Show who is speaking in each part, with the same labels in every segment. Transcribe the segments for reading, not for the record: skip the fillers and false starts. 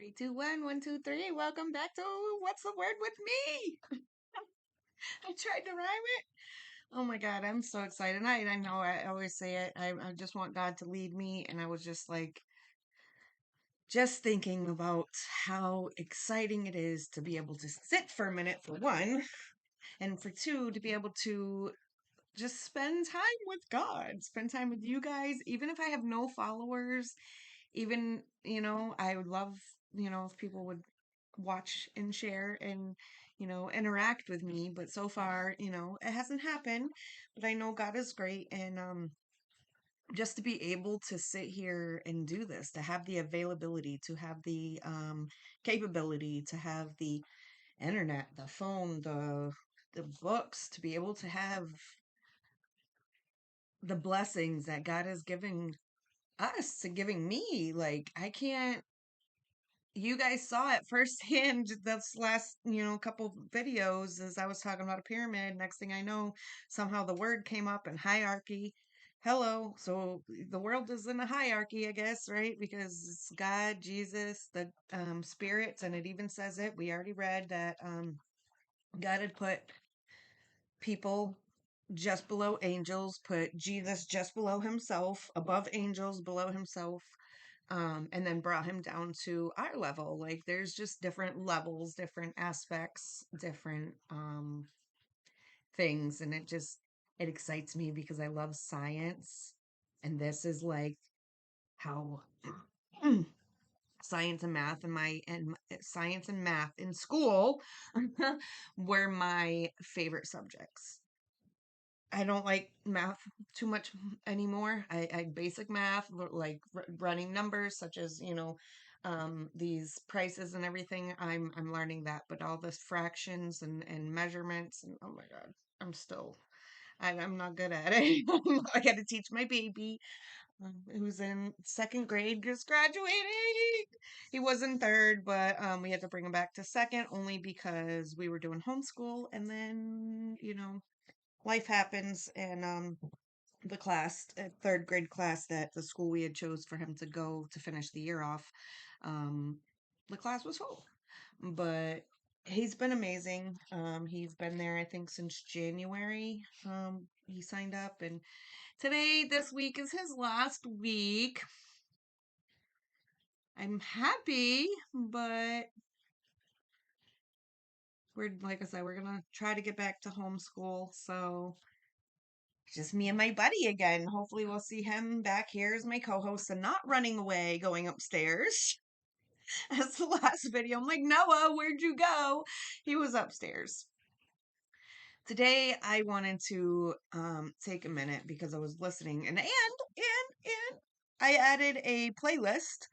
Speaker 1: Three, two, one, one, two, three. Welcome back to What's the Word with Me? I tried to rhyme it. Oh my God, I'm so excited. I know I always say it. I just want God to lead me. And I was just like, just thinking about how exciting it is to be able to sit for a minute, for one, and for two, to be able to just spend time with God, spend time with you guys, even if I have no followers, even, I would love, if people would watch and share and, interact with me. But so far, it hasn't happened. But I know God is great. And just to be able to sit here and do this, to have the availability, to have the capability, to have the internet, the phone, the books, to be able to have the blessings that God is giving us, to giving me. Like, I can't, you guys saw it firsthand this last, couple videos as I was talking about a pyramid. Next thing I know, somehow the word came up in hierarchy. Hello. So the world is in a hierarchy, I guess, right? Because it's God, Jesus, the spirits, and it even says it. We already read that God had put people just below angels, put Jesus just below himself, above angels, below himself, and then brought him down to our level. Like, there's just different levels, different aspects, different things, and it excites me because I love science, and this is like how science and math science and math in school were my favorite subjects. I don't like math too much anymore. I basic math, like running numbers, such as, these prices and everything. I'm learning that, but all this fractions and measurements, and oh my God, I'm not good at it. I got to teach my baby, who's in second grade, just graduating. He was in third, but we had to bring him back to second only because we were doing homeschool, and then, life happens. And the class, third grade class that the school we had chose for him to go to finish the year off, um the class was full. But he's been amazing. He's been there, I think, since January. He signed up, and this week is his last week. I'm happy, but like I said, we're gonna try to get back to homeschool. So just me and my buddy again. Hopefully, we'll see him back here as my co host and not running away, going upstairs. As the last video, I'm like, Noah, where'd you go? He was upstairs. Today, I wanted to take a minute because I was listening, and I added a playlist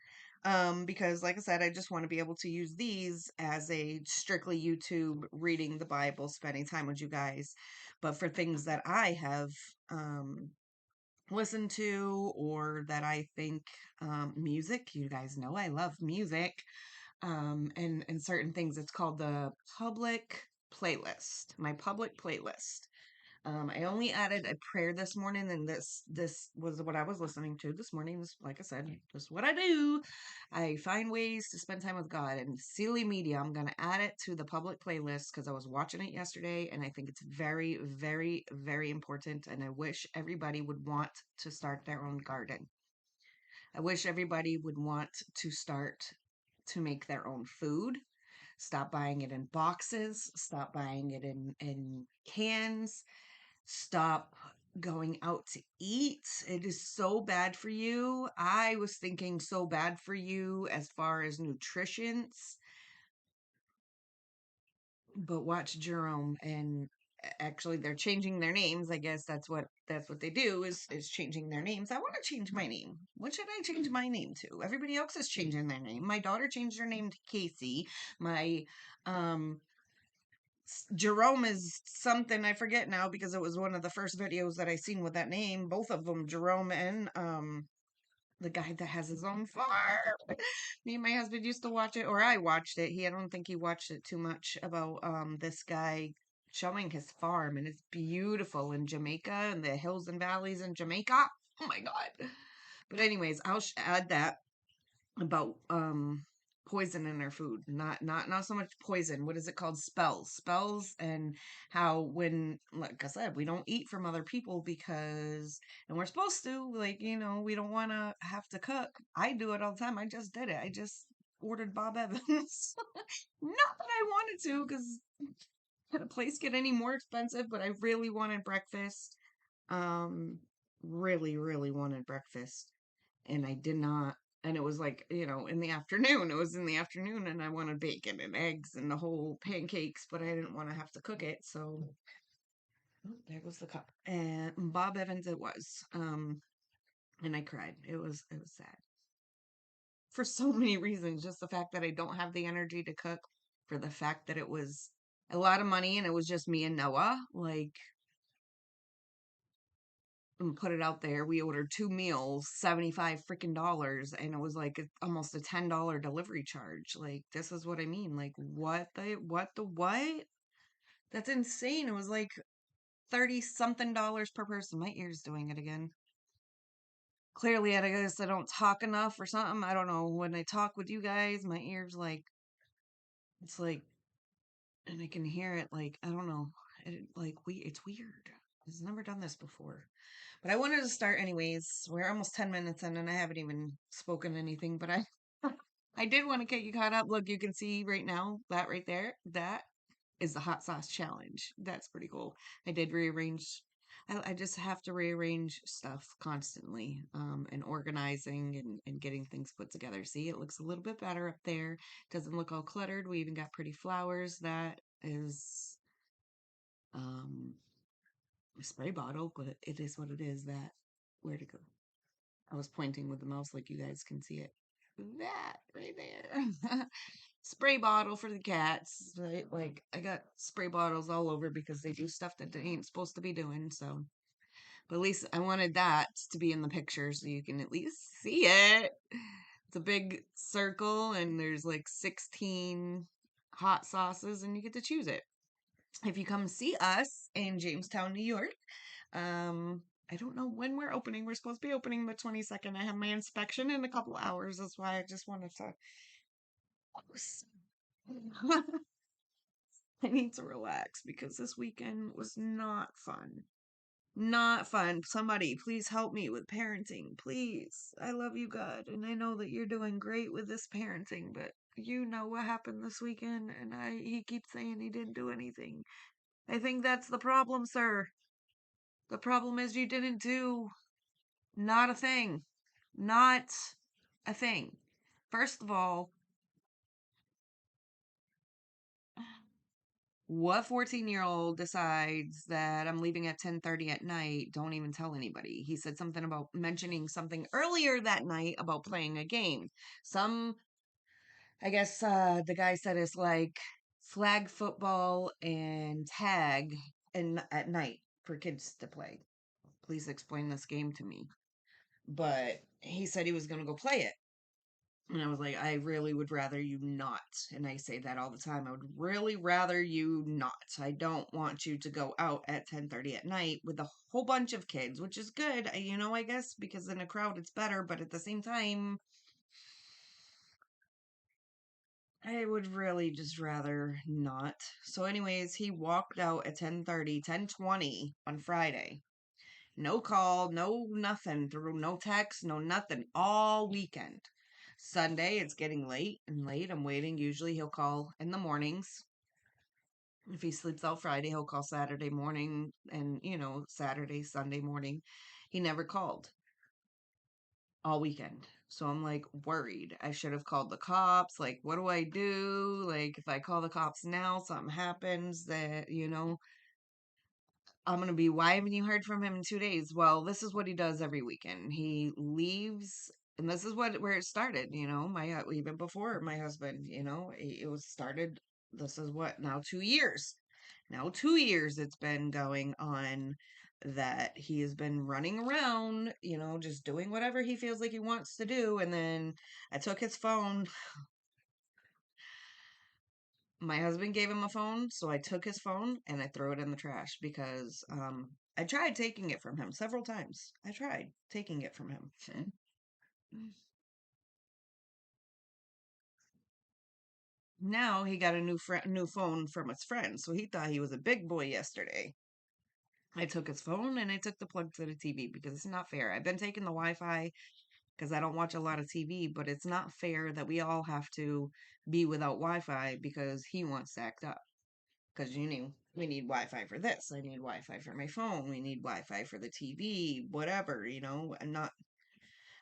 Speaker 1: because, like I said, I just want to be able to use these as a strictly YouTube reading the Bible, spending time with you guys. But for things that I have listened to, or that I think, music, you guys know I love music, and certain things, it's called the public playlist, my public playlist. I only added a prayer this morning, and this was what I was listening to this morning. Like I said, this is what I do. I find ways to spend time with God, and silly media, I'm gonna add it to the public playlist because I was watching it yesterday, and I think it's very, very, very important. And I wish everybody would want to start their own garden. I wish everybody would want to start to make their own food. Stop buying it in boxes. Stop buying it in cans. Stop going out to eat. It is so bad for you. I was thinking so bad for you as far as nutrition, but watch Jerome. And actually, they're changing their names. I guess that's what they do, is changing their names. I want to change my name. What should I change my name to? Everybody else is changing their name. My daughter changed her name to Casey. My um Jerome is something I forget now because it was one of the first videos that I seen with that name. Both of them, Jerome and the guy that has his own farm. Me and my husband used to watch it, or I watched it. I don't think he watched it too much, about this guy showing his farm, and it's beautiful in Jamaica, and the hills and valleys in Jamaica. Oh my God. But anyways, I'll add that about poison in our food. Not so much poison. What is it called? Spells, and how when, like I said, we don't eat from other people because, and we're supposed to, like, we don't want to have to cook. I do it all the time. I just did it. I just ordered Bob Evans. Not that I wanted to, because had a place get any more expensive, but I really wanted breakfast. Um, really, really wanted breakfast, and I did not. And it was like, in the afternoon. It was in the afternoon, and I wanted bacon and eggs and the whole pancakes, but I didn't want to have to cook it. So there goes the cup. And Bob Evans it was. And I cried. It was sad for so many reasons. Just the fact that I don't have the energy to cook, for the fact that it was a lot of money and it was just me and Noah. Like, and put it out there. We ordered two meals, 75 freaking dollars, and it was like almost a $10 delivery charge. Like, this is what I mean. Like, what? That's insane. It was like 30 something dollars per person. My ear's doing it again. Clearly, I guess I don't talk enough or something. I don't know. When I talk with you guys, my ears like, it's like, and I can hear it like, I don't know. It's weird. I've never done this before. But I wanted to start anyways. We're almost 10 minutes in and I haven't even spoken anything, but I I did want to get you caught up. Look, you can see right now that right there. That is the hot sauce challenge. That's pretty cool. I did rearrange. I just have to rearrange stuff constantly, and organizing and getting things put together. See, it looks a little bit better up there. Doesn't look all cluttered. We even got pretty flowers. That is um a spray bottle, but it is what it is. That where to go? I was pointing with the mouse like you guys can see it. That right there. Spray bottle for the cats. Right? Like, I got spray bottles all over because they do stuff that they ain't supposed to be doing. So, but at least I wanted that to be in the picture so you can at least see it. It's a big circle and there's like 16 hot sauces and you get to choose it. If you come see us in Jamestown, New York, I don't know when we're opening. We're supposed to be opening the 22nd. I have my inspection in a couple hours. That's why I just wanted to. I need to relax because this weekend was not fun. Not fun. Somebody, please help me with parenting. Please. I love you, God. And I know that you're doing great with this parenting, but you know what happened this weekend, and he keeps saying he didn't do anything. I think that's the problem, sir. The problem is you didn't do not a thing. Not a thing. First of all, what 14-year-old decides that I'm leaving at 10:30 at night? Don't even tell anybody. He said something about mentioning something earlier that night about playing a game. Some, I guess, the guy said it's like flag football and tag and at night for kids to play. Please explain this game to me. But he said he was going to go play it. And I was like, I really would rather you not. And I say that all the time. I would really rather you not. I don't want you to go out at 10:30 at night with a whole bunch of kids, which is good, I guess, because in a crowd it's better, but at the same time, I would really just rather not. So anyways, he walked out at 10:30, 10:20 on Friday. No call, no nothing, through no text, no nothing, all weekend. Sunday, it's getting late and late. I'm waiting. Usually he'll call in the mornings. If he sleeps out Friday, he'll call Saturday morning and, Saturday, Sunday morning. He never called all weekend. So I'm like worried. I should have called the cops. Like, what do I do? Like, if I call the cops now, something happens that, I'm gonna be, why haven't you heard from him in 2 days? Well, this is what he does every weekend. He leaves, and this is where it started. Even before my husband. It was started. This is what, now 2 years. Now 2 years it's been going on, that he has been running around, just doing whatever he feels like he wants to do. And then I took his phone. My husband gave him a phone, so I took his phone and I threw it in the trash because I tried taking it from him several times. I tried taking it from him. Now he got a new phone from his friend, so he thought he was a big boy yesterday. I took his phone and I took the plug to the TV because it's not fair. I've been taking the Wi-Fi because I don't watch a lot of TV, but it's not fair that we all have to be without Wi-Fi because he wants to act up. Because we need Wi-Fi for this. I need Wi-Fi for my phone. We need Wi-Fi for the TV, whatever,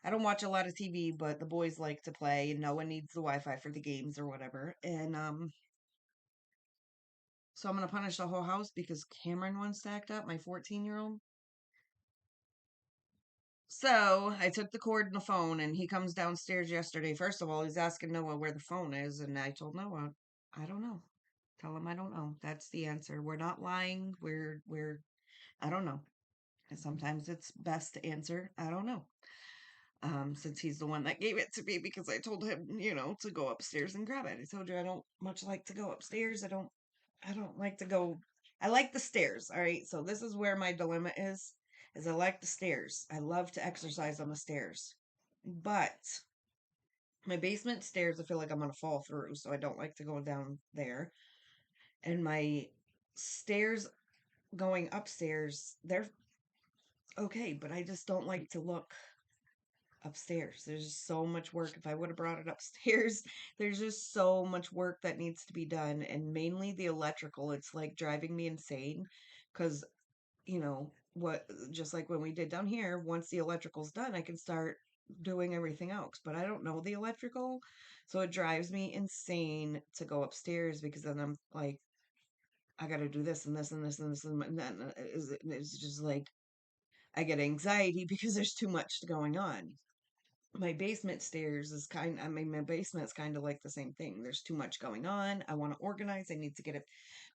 Speaker 1: I don't watch a lot of TV, but the boys like to play and no one needs the Wi-Fi for the games or whatever. And so I'm gonna punish the whole house because Cameron wants to act up, my 14-year-old. So I took the cord and the phone, and he comes downstairs yesterday. First of all, he's asking Noah where the phone is, and I told Noah, I don't know. Tell him I don't know. That's the answer. We're not lying. I don't know. And sometimes it's best to answer, I don't know. Since he's the one that gave it to me because I told him, to go upstairs and grab it. I told you I don't much like to go upstairs. I don't like to go. I like the stairs. All right. So this is where my dilemma is I like the stairs. I love to exercise on the stairs. But my basement stairs, I feel like I'm going to fall through. So I don't like to go down there. And my stairs going upstairs, they're okay. But I just don't like to look upstairs. There's just so much work. If I would have brought it upstairs, there's just so much work that needs to be done. And mainly the electrical. It's like driving me insane because just like when we did down here, once the electrical's done, I can start doing everything else. But I don't know the electrical, so it drives me insane to go upstairs because then I'm like, I got to do this and this and this and this and then it's just like I get anxiety because there's too much going on. My basement stairs is I mean, my basement's kind of like the same thing. There's too much going on. I want to organize. I need to get it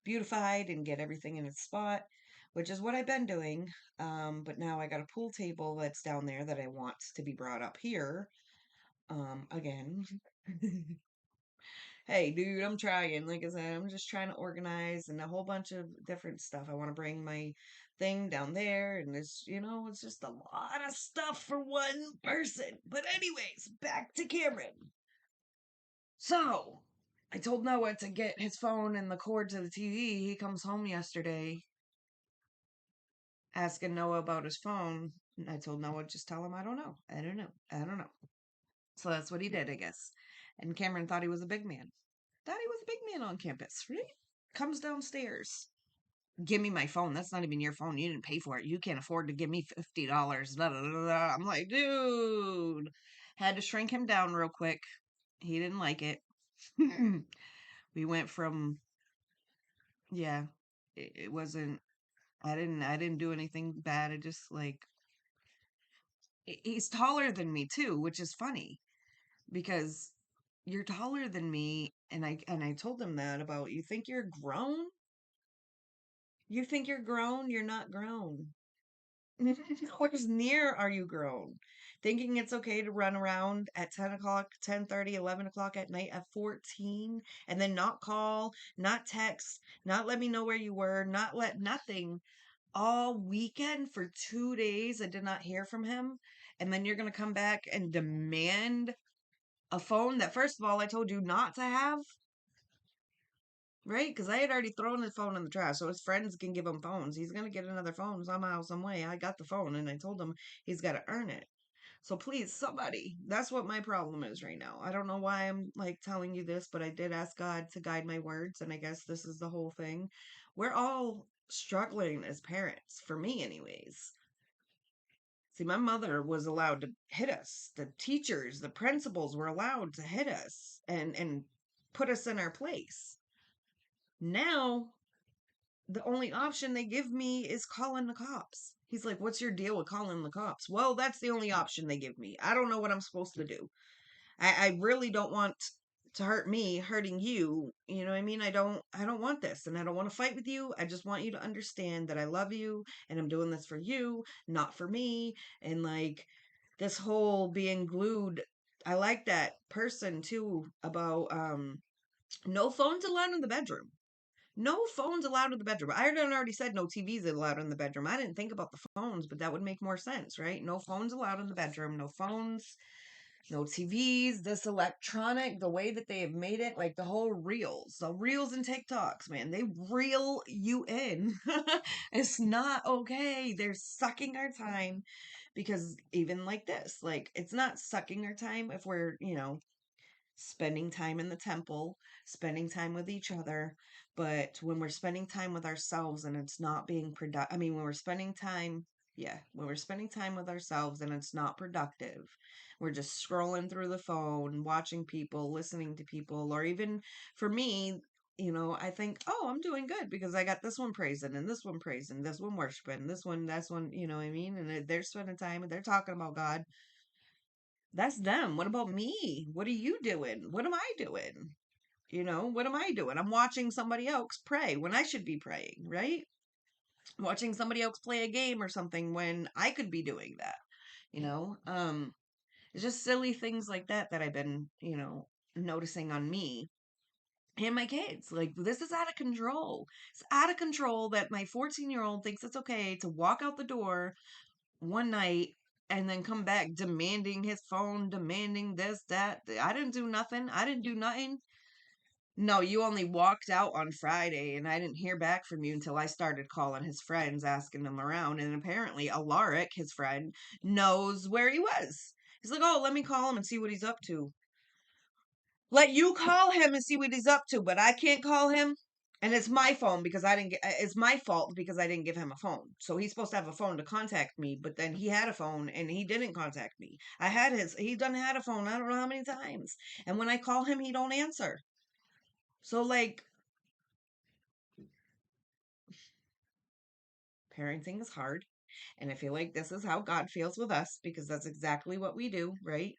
Speaker 1: beautified and get everything in its spot, which is what I've been doing. But now I got a pool table that's down there that I want to be brought up here. Again. Hey, dude, I'm trying. Like I said, I'm just trying to organize and a whole bunch of different stuff. I want to bring my thing down there, and it's just a lot of stuff for one person. But, anyways, back to Cameron. So, I told Noah to get his phone and the cord to the TV. He comes home yesterday asking Noah about his phone. And I told Noah, just tell him I don't know. I don't know. I don't know. So that's what he did, I guess. And Cameron thought he was a big man. Thought he was a big man on campus, right? Comes downstairs. Give me my phone. That's not even your phone. You didn't pay for it. You can't afford to give me $50. Da, da, da, da. I'm like, dude. Had to shrink him down real quick. He didn't like it. We went from yeah. It wasn't. I didn't do anything bad. I just like he's taller than me too, which is funny because you're taller than me, and I told him that about you think you're grown. You think you're grown? You're not grown. Where's near are you grown? Thinking it's okay to run around at 10 o'clock, 10:30, 11 o'clock at night at 14 and then not call, not text, not let me know where you were, not let nothing all weekend for 2 days. I did not hear from him. And then you're going to come back and demand a phone that, first of all, I told you not to have, right? Because I had already thrown his phone in the trash, so his friends can give him phones. He's gonna get another phone somehow, some way. I got the phone, and I told him he's got to earn it. So please, somebody. That's what my problem is right now. I don't know why I'm like telling you this, but I did ask God to guide my words, and I guess this is the whole thing. We're all struggling as parents, for me, anyways. See, my mother was allowed to hit us. The teachers, the principals were allowed to hit us and put us in our place. Now the only option they give me is calling the cops. He's like, what's your deal with calling the cops? Well, that's the only option they give me. I don't know what I'm supposed to do. I really don't want to hurt me hurting you. You know what I mean? I don't want this and I don't want to fight with you. I just want you to understand that I love you and I'm doing this for you, not for me. And like this whole being glued, I like that person too about no phones allowed in the bedroom. No phones allowed in the bedroom. I already said no TVs allowed in the bedroom. I didn't think about the phones, but that would make more sense, right? No phones allowed in the bedroom. No phones. No TVs, this electronic, the way that they have made it, like the reels and TikToks, man, they reel you in. It's not okay. They're sucking our time because even like this, like it's not sucking our time if we're, spending time in the temple, spending time with each other. But when we're spending time with ourselves and it's not being productive, I mean, when we're spending time, yeah, when we're spending time with ourselves and it's not productive, we're just scrolling through the phone, watching people, listening to people, or even for me, I think, oh, I'm doing good because I got this one praising and this one praising, this one worshiping, this one, that's one, you know what I mean? And they're spending time and they're talking about God. That's them. What about me? What are you doing? What am I doing? What am I doing? I'm watching somebody else pray when I should be praying, right? Watching somebody else play a game or something when I could be doing that, you know? It's just silly things like that that I've been, noticing on me and my kids. Like, this is out of control. It's out of control that my 14-year-old thinks it's okay to walk out the door one night and then come back demanding his phone, demanding this, that. I didn't do nothing. I didn't do nothing. No, you only walked out on Friday and I didn't hear back from you until I started calling his friends, asking them around. And apparently, Alaric, his friend, knows where he was. He's like, oh, let me call him and see what he's up to. Let you call him and see what he's up to, but I can't call him. And it's my phone because I didn't get, it's my fault because I didn't give him a phone. So he's supposed to have a phone to contact me, but then he had a phone and he didn't contact me. He done had a phone, I don't know how many times. And when I call him, he don't answer. So like, parenting is hard. And I feel like this is how God feels with us because that's exactly what we do, right?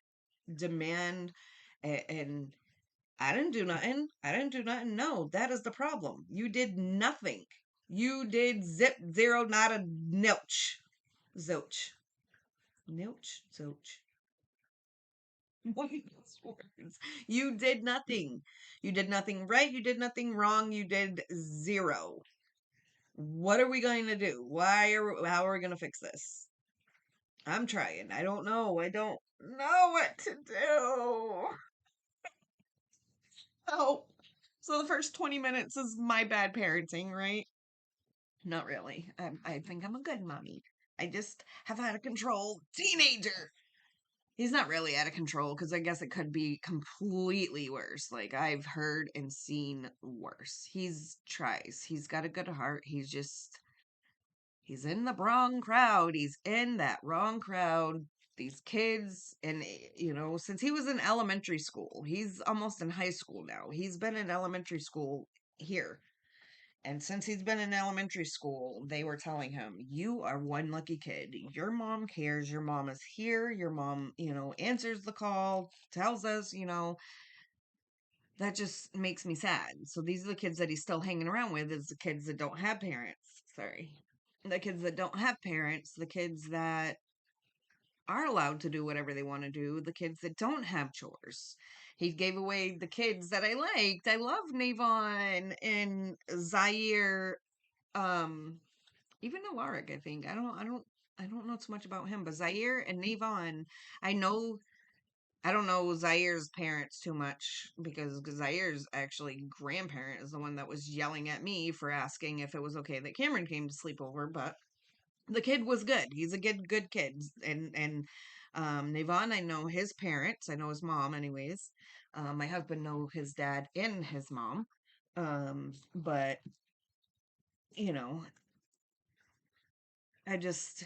Speaker 1: Demand and I didn't do nothing. I didn't do nothing. No, that is the problem. You did nothing. You did zip zero, not a nilch. Zilch. Nilch? Zilch. What are those words? You did nothing. You did nothing right. You did nothing wrong. You did zero. What are we going to do? How are we going to fix this? I'm trying. I don't know. I don't know what to do. Oh. So the first 20 minutes is my bad parenting, right? Not really. I think I'm a good mommy. I just have out of control teenager. He's not really out of control because I guess it could be completely worse. Like I've heard and seen worse. He's tries. He's got a good heart. He's in the wrong crowd. He's in that wrong crowd. These kids, and since he was in elementary school, he's almost in high school now. He's been in elementary school here. And since he's been in elementary school, they were telling him, you are one lucky kid. Your mom cares. Your mom is here. Your mom, answers the call, tells us, that just makes me sad. So these are the kids that he's still hanging around with, is the kids that don't have parents. Sorry. The kids that don't have parents, the kids that are allowed to do whatever they want to do, the kids that don't have chores. He gave away the kids that I liked. I love Navon and Zaire, um, even Alaric, I think. I don't know too much about him, but Zaire and Navon, I know I don't know Zaire's parents too much because Zaire's actually grandparent is the one that was yelling at me for asking if it was okay that Cameron came to sleep over, but the kid was good. He's a good kid. And Navon, I know his parents. I know his mom anyways. My husband know his dad and his mom. But you know, I just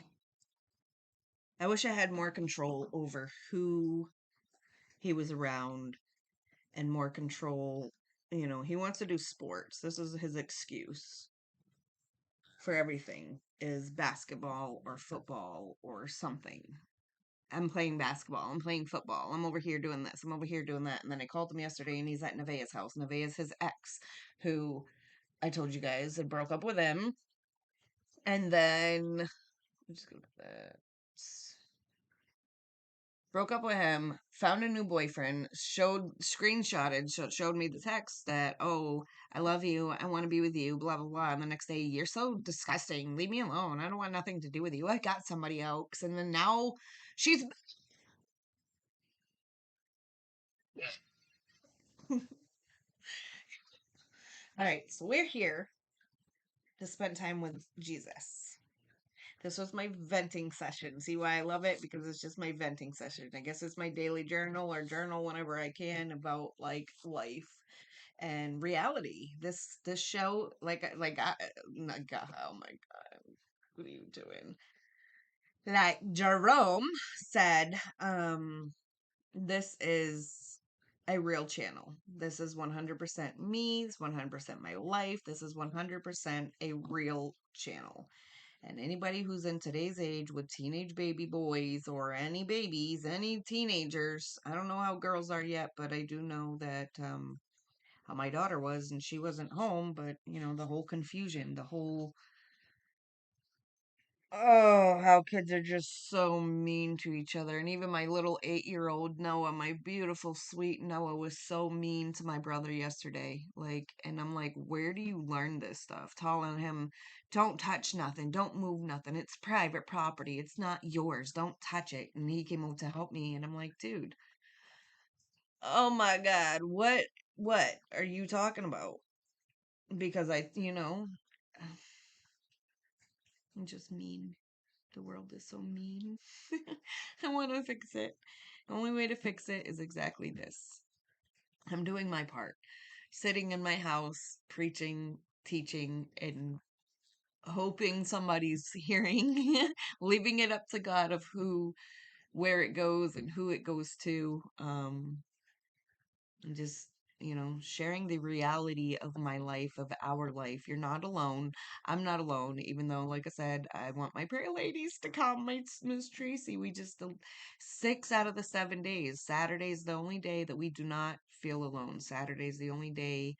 Speaker 1: I wish I had more control over who he was around and more control. He wants to do sports. This is his excuse for everything is basketball or football or something. I'm playing basketball. I'm playing football. I'm over here doing this. I'm over here doing that. And then I called him yesterday and he's at Nevaeh's house. Nevaeh's his ex, who I told you guys had broke up with him. And then, just go to that. Broke up with him, found a new boyfriend, showed me the text that, oh, I love you, I want to be with you, blah blah blah. And the next day, you're so disgusting, leave me alone, I don't want nothing to do with you, I got somebody else. And then now she's All right, so we're here to spend time with Jesus. This was my venting session. See why I love it? Because it's just my venting session. I guess it's my daily journal or journal whenever I can about like life and reality. This show, oh my god, what are you doing? Like Jerome said, this is a real channel. This is 100% me. It's 100% my life. This is 100% a real channel. And anybody who's in today's age with teenage baby boys or any babies, any teenagers, I don't know how girls are yet, but I do know that how my daughter was, and she wasn't home, but the whole confusion, the whole oh, how kids are just so mean to each other. And even my little 8-year-old Noah, my beautiful, sweet Noah, was so mean to my brother yesterday. Like, and I'm like, where do you learn this stuff? Telling him, don't touch nothing, don't move nothing. It's private property, it's not yours, don't touch it. And he came over to help me, and I'm like, dude, oh my God, what are you talking about? Because I'm just mean. The world is so mean. I want to fix it. The only way to fix it is exactly this. I'm doing my part. Sitting in my house, preaching, teaching, and hoping somebody's hearing, leaving it up to God of where it goes and who it goes to. And just sharing the reality of my life, of our life. You're not alone. I'm not alone, even though, like I said, I want my prayer ladies to come. My Miss Tracy, we just 6 out of the 7 days. Saturday's the only day that we do not feel alone. Saturday's the only day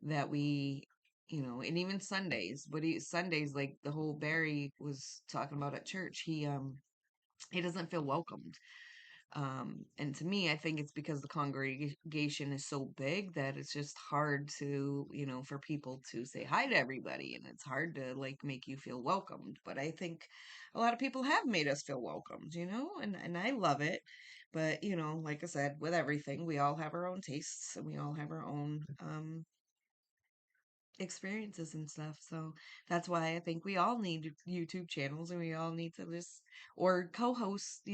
Speaker 1: that we and even Sundays, but Sundays, like the whole Barry was talking about at church, he doesn't feel welcomed. And to me, I think it's because the congregation is so big that it's just hard to, for people to say hi to everybody, and it's hard to like make you feel welcomed. But I think a lot of people have made us feel welcomed, and I love it. But, like I said, with everything, we all have our own tastes and we all have our own experiences and stuff. So that's why I think we all need YouTube channels, and we all need to just or co-host,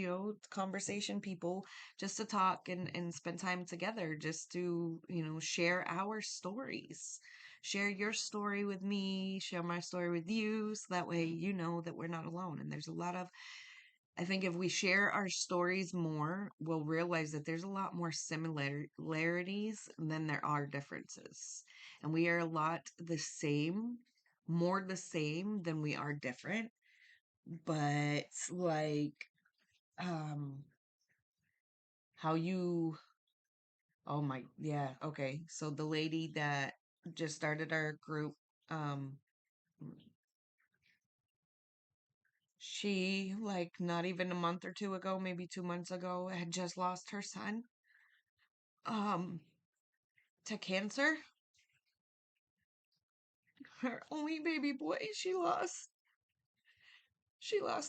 Speaker 1: conversation people, just to talk and spend time together, just to, share our stories. Share your story with me, share my story with you, so that way you know that we're not alone. And there's a lot of I think if we share our stories more, we'll realize that there's a lot more similarities than there are differences. And we are a lot the same, more the same than we are different. But like um how you oh my yeah, okay. So the lady that just started our group, um she, like, not even a month or two ago, maybe 2 months ago, had just lost her son. Um to cancer. Her only baby boy she lost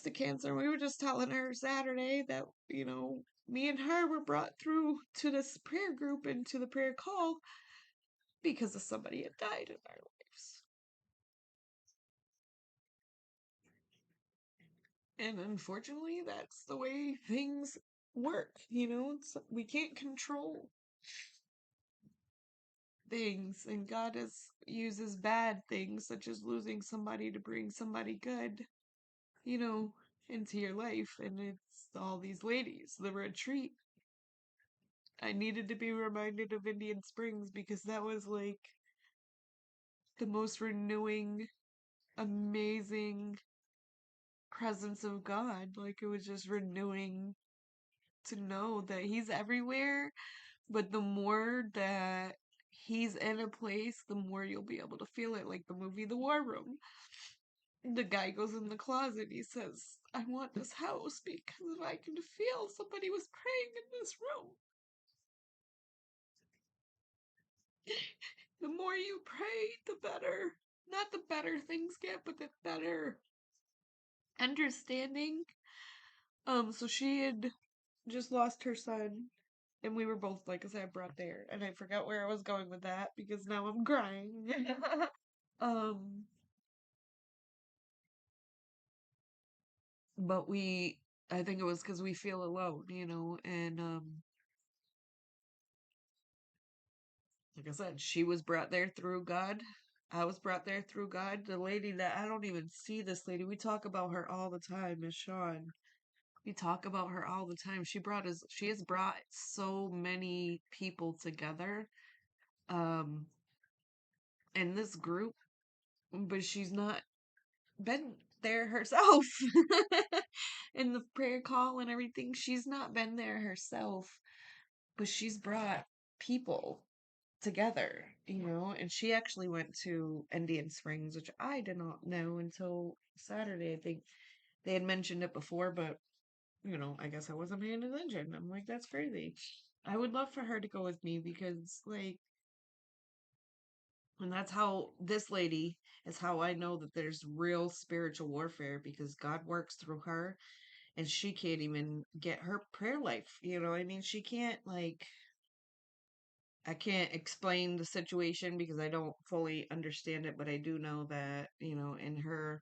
Speaker 1: to cancer. We were just telling her Saturday that, me and her were brought through to this prayer group and to the prayer call because of somebody had died in our lives. And unfortunately, that's the way things work. We can't control things, and God uses bad things, such as losing somebody, to bring somebody good, you know, into your life. And it's all these ladies, the retreat. I needed to be reminded of Indian Springs because that was like the most renewing, amazing presence of God. Like, it was just renewing to know that He's everywhere, but the more that He's in a place, the more you'll be able to feel it. Like the movie The War Room. The guy goes in the closet, he says, I want this house because I can feel somebody was praying in this room. The more you pray, the better. Not the better things get, but the better understanding. So she had just lost her son, And we were both, like I said, brought there. And I forgot where I was going with that because now I'm crying. um, but I think it was because we feel alone, and like I said, she was brought there through God. I was brought there through God. The lady that I don't even see this lady. We talk about her all the time, Miss Sean. We talk about her all the time. She has brought so many people together um in this group, but she's not been there herself. In the prayer call and everything, she's not been there herself, but she's brought people together, and she actually went to Indian Springs, which I did not know until Saturday. I think they had mentioned it before, but I guess I wasn't paying attention. I'm like, that's crazy. I would love for her to go with me because, like, and that's how this lady is how I know that there's real spiritual warfare because God works through her and she can't even get her prayer life. I mean, she can't, like, I can't explain the situation because I don't fully understand it, but I do know that, in her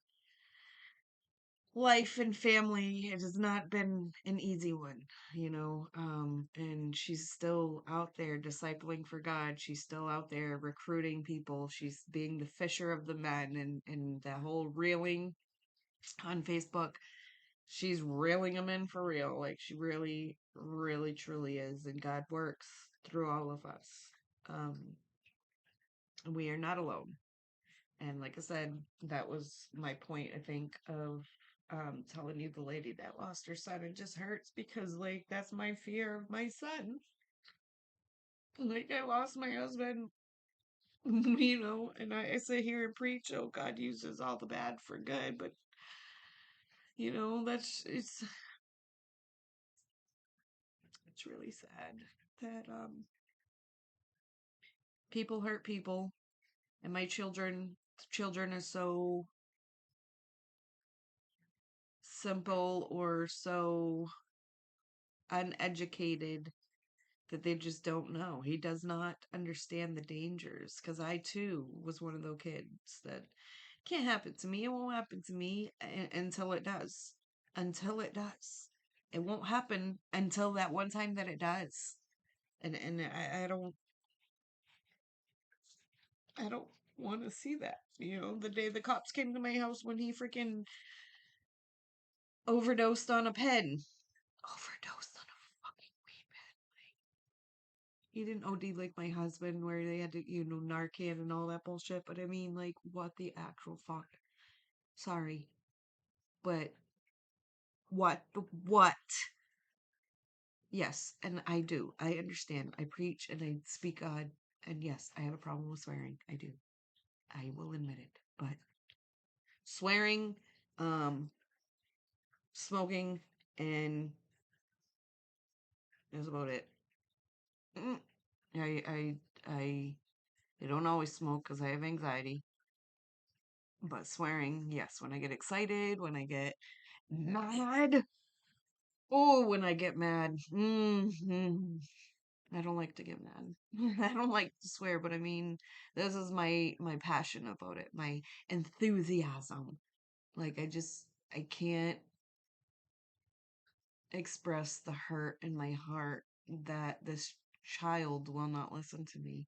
Speaker 1: life and family, it has not been an easy one, and she's still out there discipling for God. She's still out there recruiting people. She's being the fisher of the men and that whole reeling on Facebook. She's reeling them in for real. Like she really, really, truly is. And God works through all of us. Um, we are not alone. And like I said, that was my point, I think, of telling you the lady that lost her son. It just hurts because, like, that's my fear of my son. Like, I lost my husband, and I sit here and preach, oh, God uses all the bad for good. But, it's really sad that people hurt people. And my children are so simple or so uneducated that they just don't know. He does not understand the dangers because I too was one of those kids that can't happen to me. It won't happen to me until it does. Until it does. It won't happen until that one time that it does. And I don't want to see that. The day the cops came to my house when he freaking overdosed on a pen. Overdosed on a fucking weed pen. He didn't OD like my husband, where they had to, Narcan and all that bullshit. But I mean, like, what the actual fuck? Sorry, but what? Yes, and I do. I understand. I preach and I speak God, and yes, I have a problem with swearing. I do. I will admit it. But swearing, um, smoking, and that's about it. Mm. I I I don't always smoke because I have anxiety. But swearing, yes, when I get excited, when I get mad. Oh, when I get mad. I don't like to get mad. I don't like to swear, but I mean, this is my passion about it, my enthusiasm. Like I can't express the hurt in my heart that this child will not listen to me.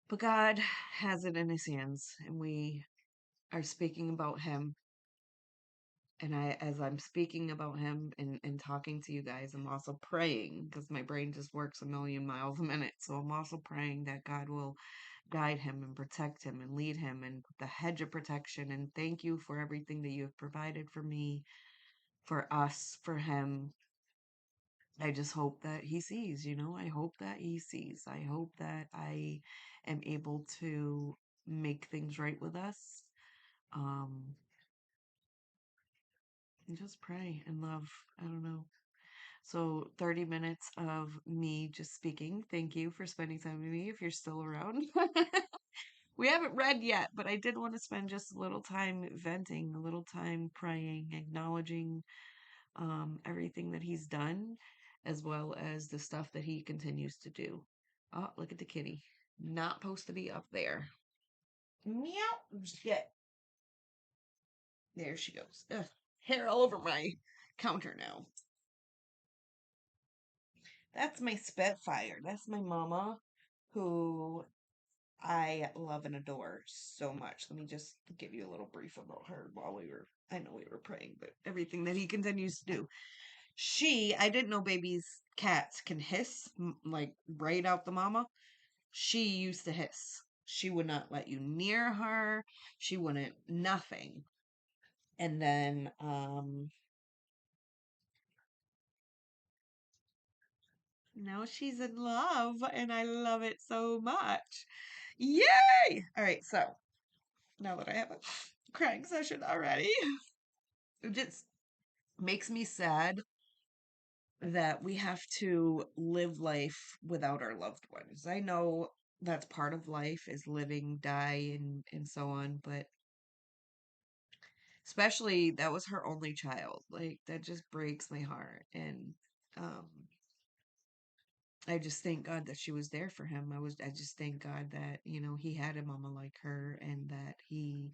Speaker 1: But God has it in his hands, and we are speaking about him. And as I'm speaking about him and talking to you guys, I'm also praying because my brain just works a million miles a minute. So I'm also praying that God will guide him and protect him and lead him and the hedge of protection. And thank you for everything that you have provided for me, for us, for him. I just hope that he sees, I hope that he sees. I hope that I am able to make things right with us. Um, and just pray and love. I don't know. So 30 minutes of me just speaking. Thank you for spending time with me if you're still around. We haven't read yet, but I did want to spend just a little time venting, a little time praying, acknowledging everything that he's done as well as the stuff that he continues to do. Oh, look at the kitty. Not supposed to be up there. Meow. Get. There she goes. Ugh, hair all over my counter now. That's my Spitfire. That's my mama, who I love and adore so much. Let me just give you a little brief about her while I know we were praying, but everything that he continues to do. I didn't know cats can hiss, like right out the mama. She used to hiss. She would not let you near her. She wouldn't, nothing. And then, now she's in love and I love it so much. Yay! All right, so now that I have a crying session already, it just makes me sad that we have to live life without our loved ones. I know that's part of life is living, die, and so on, but especially that was her only child. Like that just breaks my heart. And um I just thank God that she was there for him. I just thank God that, he had a mama like her and that he,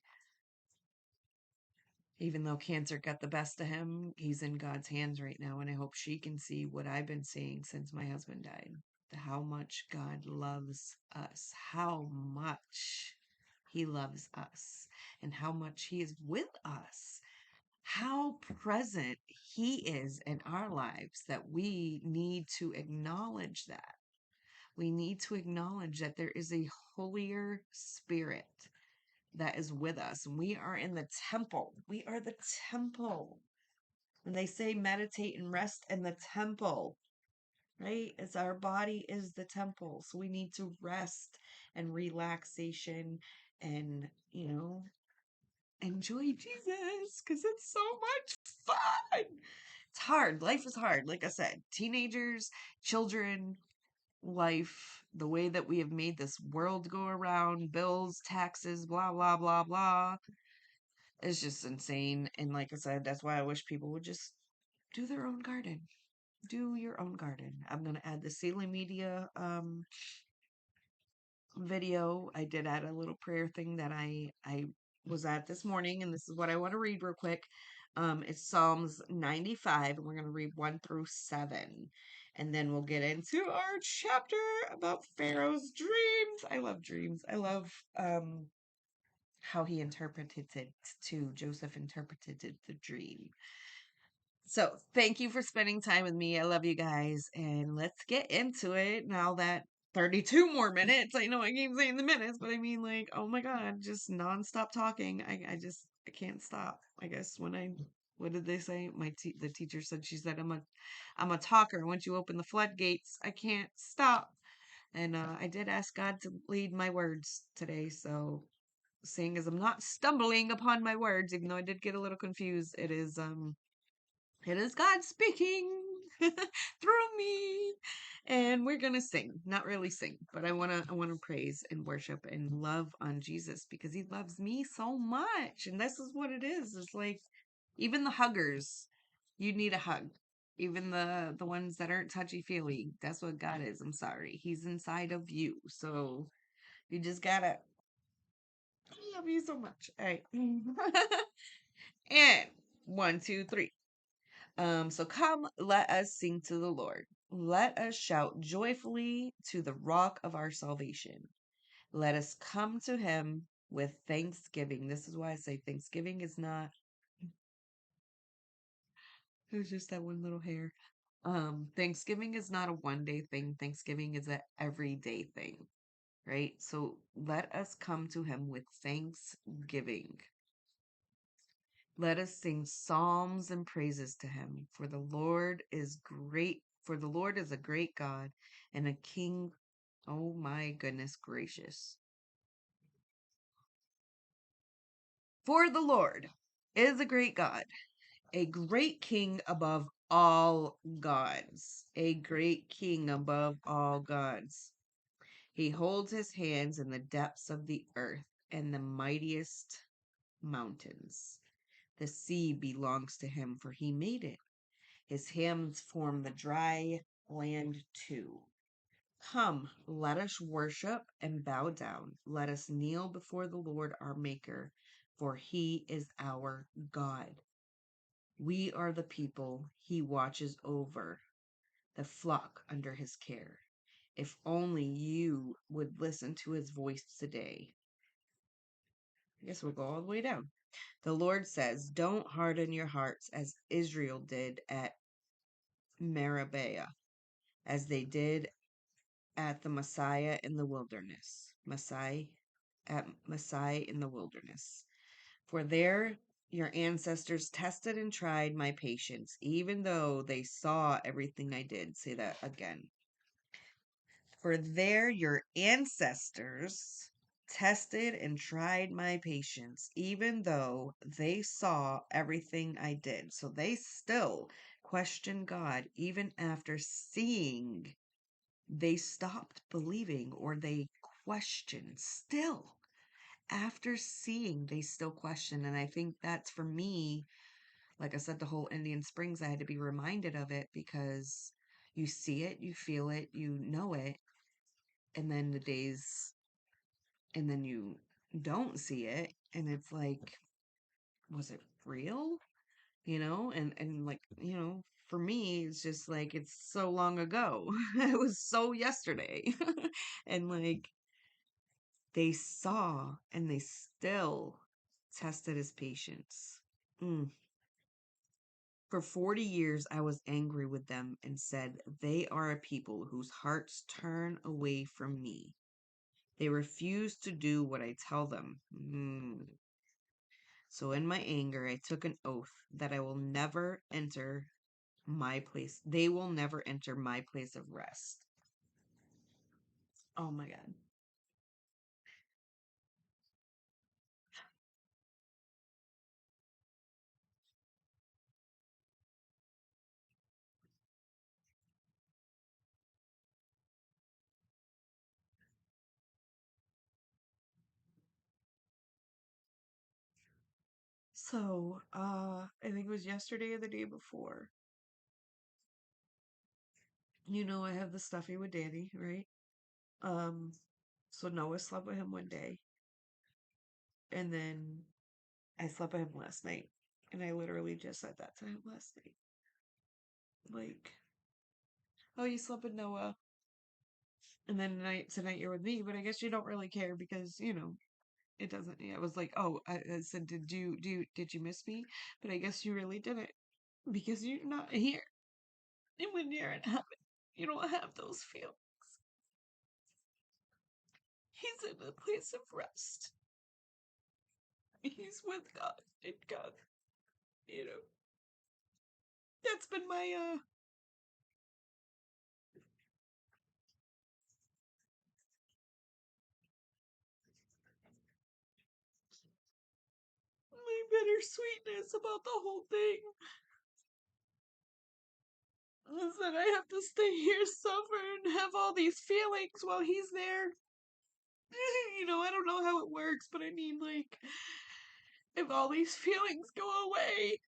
Speaker 1: even though cancer got the best of him, he's in God's hands right now. And I hope she can see what I've been seeing since my husband died. How much God loves us, how much he loves us, and how much he is with us, how present he is in our lives, that we need to acknowledge that. We need to acknowledge that there is a holier spirit that is with us. And we are in the temple. We are the temple. When they say meditate and rest in the temple, right? As our body is the temple. So we need to rest and relaxation and, enjoy Jesus because it's so much fun. It's hard. Life is hard. Like I said, teenagers, children, life, the way that we have made this world go around, bills, taxes, blah, blah, blah, blah. It's just insane. And like I said, that's why I wish people would just do their own garden. Do your own garden. I'm gonna add the Ceiling Media video. I did add a little prayer thing that I was at this morning, and this is what I want to read real quick. It's Psalms 95, and we're gonna read 1 through 7, and then we'll get into our chapter about Pharaoh's dreams. I love dreams. I love how he interpreted it too. Joseph interpreted the dream. So thank you for spending time with me. I love you guys. And let's get into it now that 32 more minutes. I know I keep saying the minutes, but I mean like, oh my God, just nonstop talking. I can't stop. I guess what did they say? The teacher said, she said, I'm a talker. Once you open the floodgates, I can't stop. And I did ask God to lead my words today. So seeing as I'm not stumbling upon my words, even though I did get a little confused, it is God speaking through me. And we're going to sing. Not really sing, but I want to praise and worship and love on Jesus because he loves me so much. And this is what it is. It's like even the huggers, you need a hug. Even the ones that aren't touchy-feely. That's what God is. I'm sorry. He's inside of you. So you just gotta I love you so much. All right. And 1, 2, 3. So come, let us sing to the Lord. Let us shout joyfully to the rock of our salvation. Let us come to him with thanksgiving. This is why I say Thanksgiving is not, it was just that one little hair. Thanksgiving is not a one day thing. Thanksgiving is an everyday thing, right? So let us come to him with thanksgiving. Let us sing psalms and praises to him, for the Lord is great, for the Lord is a great God and a king. Oh my goodness gracious. For the Lord is a great God, a great king above all gods, a great king above all gods. He holds his hands in the depths of the earth and the mightiest mountains. The sea belongs to him, for he made it, His hands form the dry land too. Come, let us worship and bow down. Let us kneel before the Lord our Maker, for he is our God. We are the people he watches over, the flock under his care. If only you would listen to his voice today. I guess we'll go all the way down. The Lord says, don't harden your hearts as Israel did at Meribah, as they did at the Messiah in the wilderness. Messiah in the wilderness. For there your ancestors tested and tried my patience, even though they saw everything I did. Say that again. For there your ancestors tested and tried my patience, even though they saw everything I did. So they still questioned God even after seeing. They stopped believing, or they questioned still. After seeing, they still question. And I think that's for me, like I said, the whole Indian Springs, I had to be reminded of it because you see it, you feel it, you know it, and then the days, and then you don't see it, and it's like, was it real? And like, for me, it's just like, it's so long ago. It was so yesterday. And like, they saw and they still tested his patience. Mm. For 40 years, I was angry with them and said, they are a people whose hearts turn away from me. They refuse to do what I tell them. So in my anger, I took an oath that I will never enter my place. They will never enter my place of rest. Oh my God. So, I think it was yesterday or the day before. I have the stuffy with Danny, right? Um, so Noah slept with him one day, and then I slept with him last night. And I literally just said that to him last night. Like, oh, you slept with Noah. And then tonight you're with me, but I guess you don't really care because, it doesn't. Yeah, I was like, oh, I said, did you miss me? But I guess you really didn't because you're not here. And when you're in heaven, you don't have those feelings. He's in a place of rest. He's with God and God, you know. That's been my bittersweetness about the whole thing is that I have to stay here, suffer, and have all these feelings while he's there. I don't know how it works, but I mean, like, if all these feelings go away,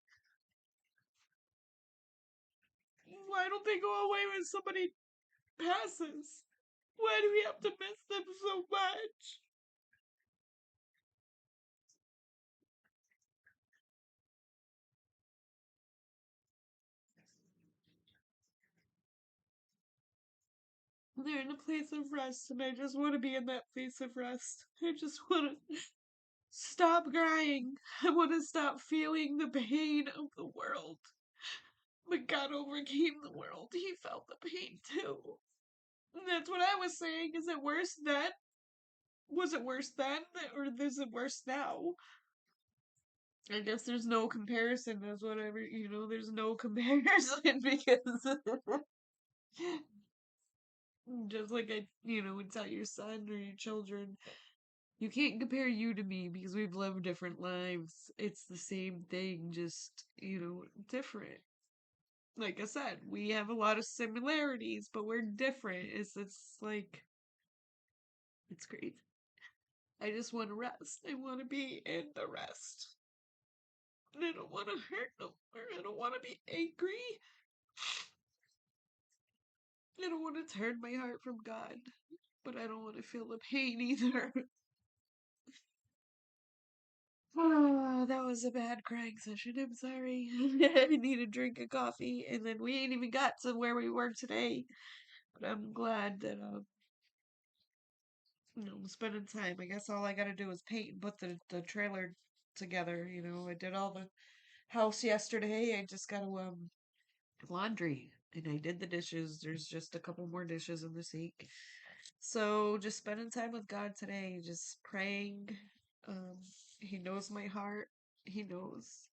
Speaker 1: why don't they go away when somebody passes? Why do we have to miss them so much? They're in a place of rest, and I just want to be in that place of rest. I just want to stop crying. I want to stop feeling the pain of the world. But God overcame the world. He felt the pain too. And that's what I was saying. Is it worse then? Was it worse then? Or is it worse now? I guess there's no comparison. That's whatever, there's no comparison because just like I, would tell your son or your children, you can't compare you to me because we've lived different lives. It's the same thing, just, different. Like I said, we have a lot of similarities, but we're different. It's like it's crazy. I just want to rest. I want to be in the rest. And I don't want to hurt no more. I don't want to be angry. I don't want to turn my heart from God, but I don't want to feel the pain either. Oh, that was a bad crying session. I'm sorry. I need a drink of coffee, and then we ain't even got to where we were today. But I'm glad that spending time. I guess all I gotta do is paint and put the trailer together. I did all the house yesterday. I just gotta laundry, and I did the dishes. There's just a couple more dishes in the sink. So just spending time with God today, just praying. Um, he knows my heart. He knows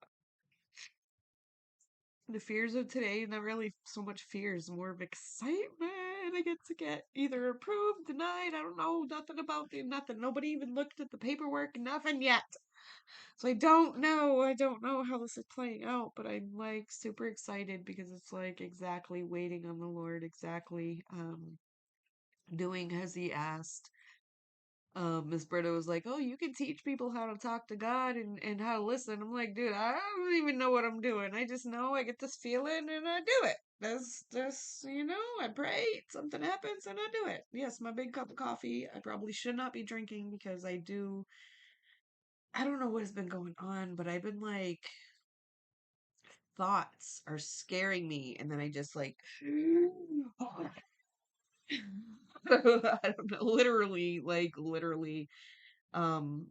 Speaker 1: the fears of today, not really so much fears, more of excitement. I get to get either approved, denied. I don't know nothing about the nothing. Nobody even looked at the paperwork, nothing yet. So I don't know. I don't know how this is playing out, but I'm like super excited because it's like exactly waiting on the Lord, exactly doing as He asked. Miss Britta was like, "Oh, you can teach people how to talk to God and how to listen." I'm like, dude, I don't even know what I'm doing. I just know I get this feeling and I do it. That's I pray, something happens and I do it. Yes, my big cup of coffee. I probably should not be drinking because I don't know what has been going on, but I've been like, thoughts are scaring me. And then I just like, I don't know, literally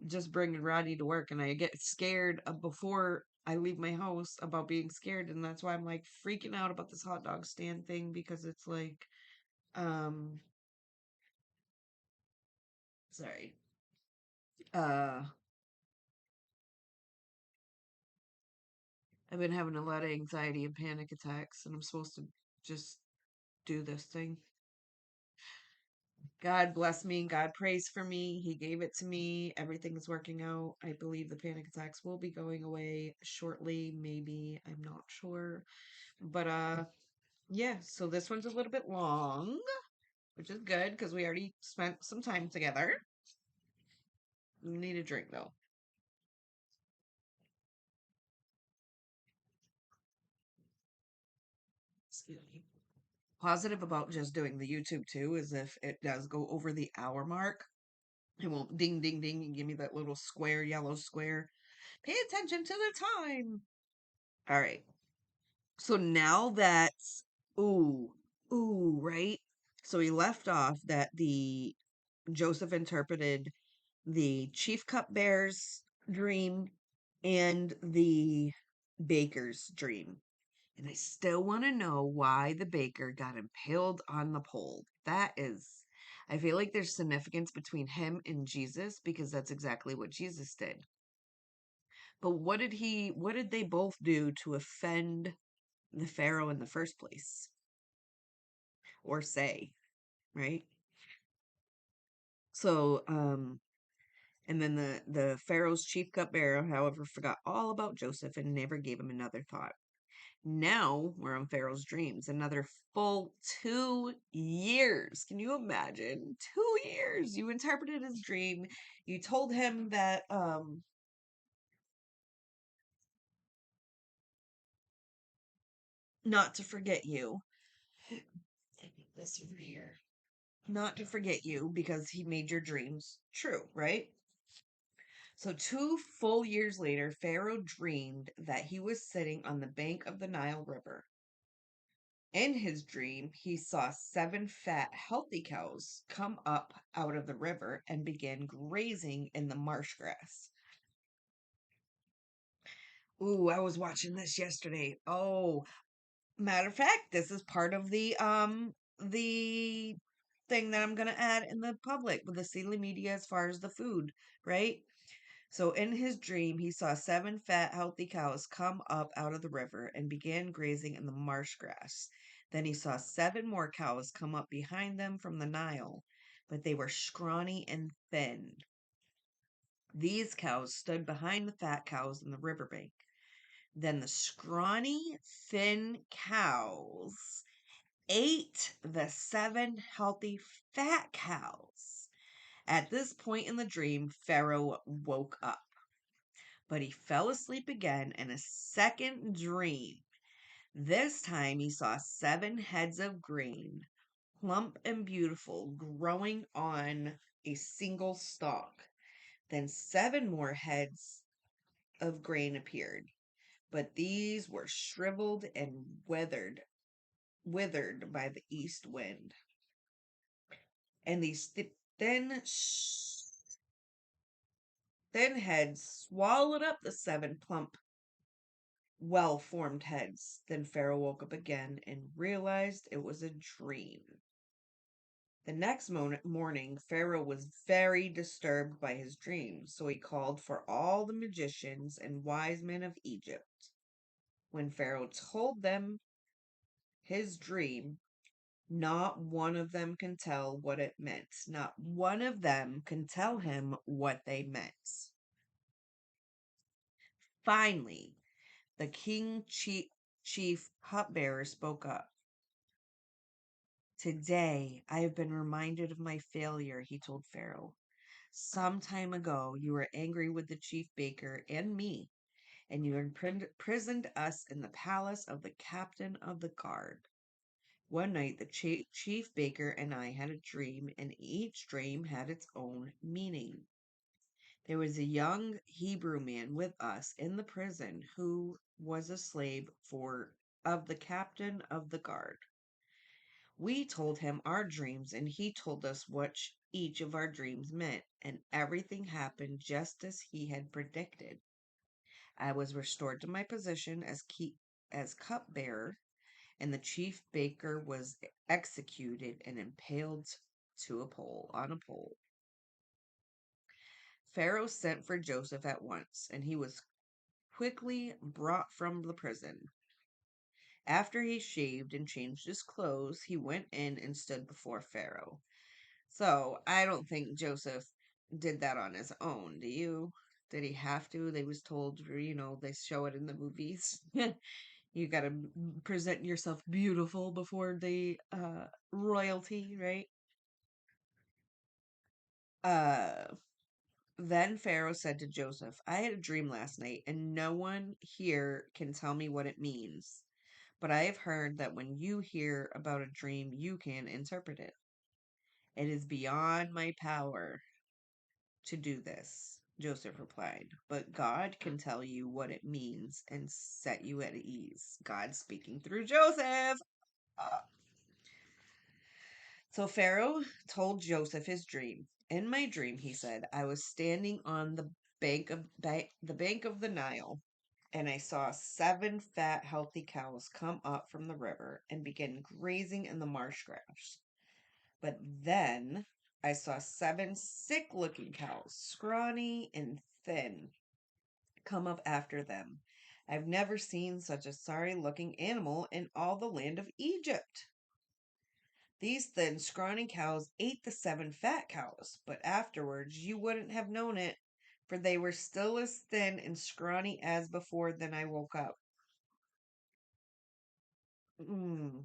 Speaker 1: just bringing Rodney to work, and I get scared before I leave my house about being scared, and that's why I'm like freaking out about this hot dog stand thing because it's like um sorry. uh I've been having a lot of anxiety and panic attacks, and I'm supposed to just do this thing. God bless me. God prays for me. He gave it to me. Everything is working out. I believe the panic attacks will be going away shortly. Maybe. I'm not sure. But yeah, so this one's a little bit long, which is good because we already spent some time together. You need a drink though. Excuse me. Positive about just doing the YouTube too is if it does go over the hour mark, it won't ding ding ding and give me that little square, yellow square. Pay attention to the time. All right. So now that's ooh, right? So we left off that the Joseph interpreted the chief cupbearer's dream and the baker's dream. And I still want to know why the baker got impaled on the pole. I feel like there's significance between him and Jesus because that's exactly what Jesus did. But what did they both do to offend the Pharaoh in the first place? Or say, right? So, and then the Pharaoh's chief cupbearer, however, forgot all about Joseph and never gave him another thought. Now we're on Pharaoh's dreams. Another full 2 years. Can you imagine? 2 years. You interpreted his dream. You told him that not to forget you. This over here. Not to forget you because he made your dreams true, right? So 2 full years later, Pharaoh dreamed that he was sitting on the bank of the Nile River. In his dream, he saw 7 fat, healthy cows come up out of the river and begin grazing in the marsh grass. Ooh, I was watching this yesterday. Oh, matter of fact, this is part of the thing that I'm gonna add in the public with the Sealy Media as far as the food, right? So in his dream, he saw 7 fat, healthy cows come up out of the river and began grazing in the marsh grass. Then he saw 7 more cows come up behind them from the Nile, but they were scrawny and thin. These cows stood behind the fat cows in the riverbank. Then the scrawny, thin cows ate the 7 healthy, fat cows. At this point in the dream, Pharaoh woke up, but he fell asleep again in a second dream.
Speaker 2: This time he saw 7 heads of grain, plump and beautiful, growing on a single stalk. Then 7 more heads of grain appeared, but these were shriveled and withered by the east wind. And these thin heads swallowed up the 7 plump, well formed heads. Then Pharaoh woke up again and realized it was a dream. The next morning, Pharaoh was very disturbed by his dream, so he called for all the magicians and wise men of Egypt. When Pharaoh told them his dream, not one of them can tell what it meant. Not one of them can tell him what they meant. Finally, the chief cupbearer spoke up. Today, I have been reminded of my failure, he told Pharaoh. Some time ago, you were angry with the chief baker and me, and you imprisoned us in the palace of the captain of the guard. One night, the chief baker and I had a dream, and each dream had its own meaning. There was a young Hebrew man with us in the prison who was a slave for of the captain of the guard. We told him our dreams, and he told us what each of our dreams meant, and everything happened just as he had predicted. I was restored to my position as cupbearer, and the chief baker was executed and impaled to a pole on a pole. Pharaoh sent for Joseph at once, and he was quickly brought from the prison. After he shaved and changed his clothes, he went in and stood before Pharaoh. So I don't think Joseph did that on his own. Do you? Did he have to? They was told, they show it in the movies. You got to present yourself beautiful before the royalty, right? Uh Then Pharaoh said to Joseph, I had a dream last night, and no one here can tell me what it means. But I have heard that when you hear about a dream, you can interpret it. It is beyond my power to do this, Joseph replied. But God can tell you what it means and set you at ease. God speaking through Joseph. Uh, So Pharaoh told Joseph his dream. In my dream, he said, I was standing on the bank of the Nile, and I saw 7 fat, healthy cows come up from the river and begin grazing in the marsh grass. But then I saw 7 sick-looking cows, scrawny and thin, come up after them. I've never seen such a sorry-looking animal in all the land of Egypt. These thin, scrawny cows ate the 7 fat cows, but afterwards you wouldn't have known it, for they were still as thin and scrawny as before. Then I woke up. Mm.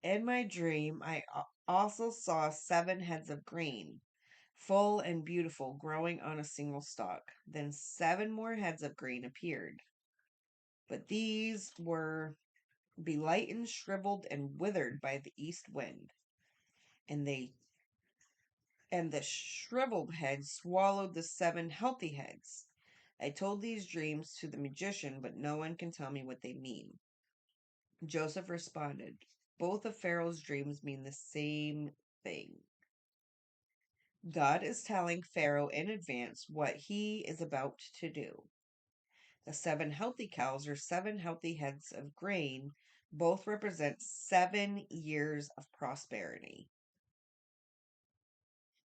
Speaker 2: In my dream, I also saw 7 heads of grain, full and beautiful, growing on a single stalk. Then 7 more heads of grain appeared, but these were belightened, shriveled, and withered by the east wind, and the shriveled head swallowed the 7 healthy heads. I told these dreams to the magician, but no one can tell me what they mean. Joseph responded, both of Pharaoh's dreams mean the same thing. God is telling Pharaoh in advance what he is about to do. The 7 healthy cows are 7 healthy heads of grain. Both represent 7 years of prosperity.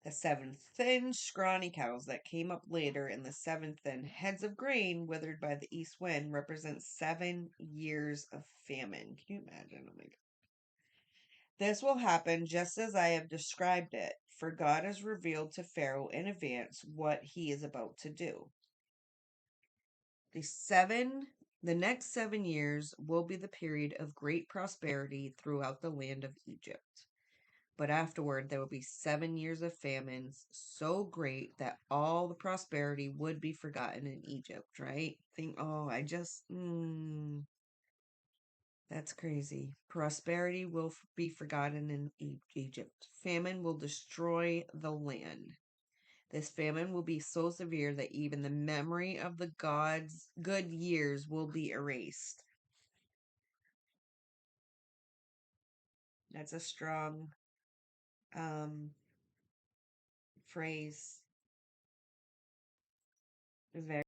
Speaker 2: The 7 thin, scrawny cows that came up later and the 7 thin heads of grain withered by the east wind represent 7 years of famine. Can you imagine? Oh my God. This will happen just as I have described it, for God has revealed to Pharaoh in advance what he is about to do. The seven the next 7 years will be the period of great prosperity throughout the land of Egypt. But afterward, there will be 7 years of famines so great that all the prosperity would be forgotten in Egypt, right? Think, oh, That's crazy. Prosperity will be forgotten in Egypt. Famine will destroy the land. This famine will be so severe that even the memory of the gods' good years will be erased. That's a strong um, phrase. A very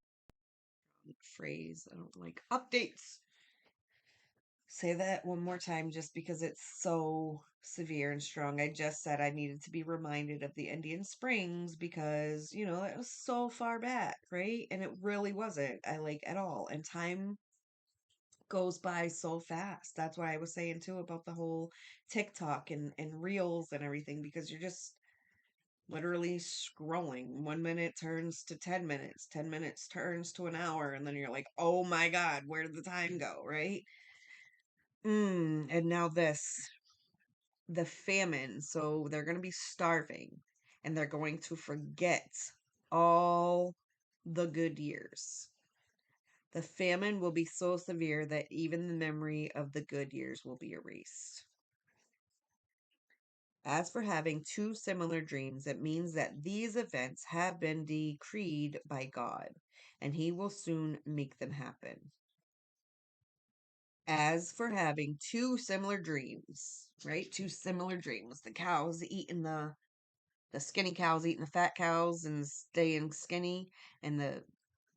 Speaker 2: strong phrase. I don't like updates. Say that one more time just because it's so severe and strong. I just said I needed to be reminded of the Indian Springs because, that was so far back, right? And it really wasn't, I like at all. And time goes by so fast. That's why I was saying too about the whole TikTok and reels and everything because you're just literally scrolling. 1 minute turns to 10 minutes, 10 minutes turns to an hour, and then you're like, oh my God, where did the time go, right? And now this, the famine. So they're going to be starving and they're going to forget all the good years. The famine will be so severe that even the memory of the good years will be erased. As for having two similar dreams, it means that these events have been decreed by God, and He will soon make them happen. As for having two similar dreams, right? Two similar dreams. The skinny cows eating the fat cows and staying skinny, and the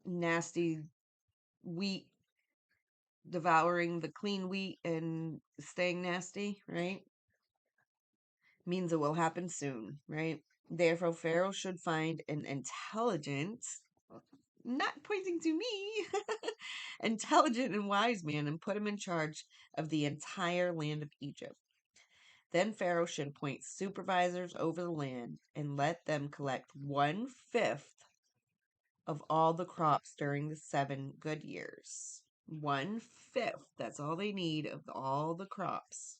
Speaker 2: nasty wheat devouring the clean wheat and staying nasty, right? Means it will happen soon, right? Therefore, Pharaoh should find an intelligent, not pointing to me, intelligent and wise man and put him in charge of the entire land of Egypt. Then Pharaoh should appoint supervisors over the land and let them collect 1/5 of all the crops during the 7 good years. 1/5. That's all they need of all the crops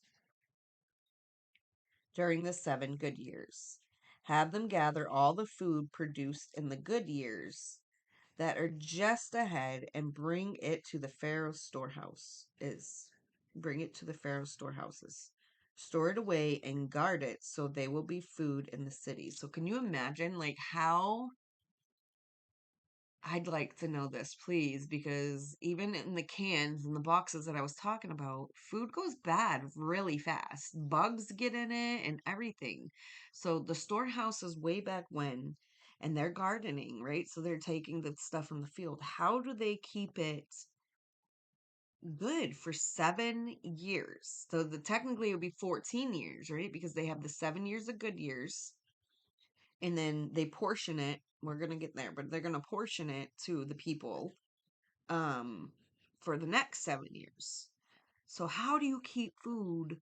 Speaker 2: during the 7 good years. Have them gather all the food produced in the good years that are just ahead and bring it to the Pharaoh's storehouse. Is bring it to the Pharaoh's storehouses. Store it away and guard it so they will be food in the city. So can you imagine like how I'd like to know this, please, because even in the cans and the boxes that I was talking about, food goes bad really fast. Bugs get in it and everything. So the storehouse is way back when, and they're gardening, right? So they're taking the stuff from the field. How do they keep it good for 7 years? So technically it would be 14 years, right? Because they have the 7 years of good years, and then they portion it. We're gonna get there, but they're gonna portion it to the people um for the next 7 years. So how do you keep food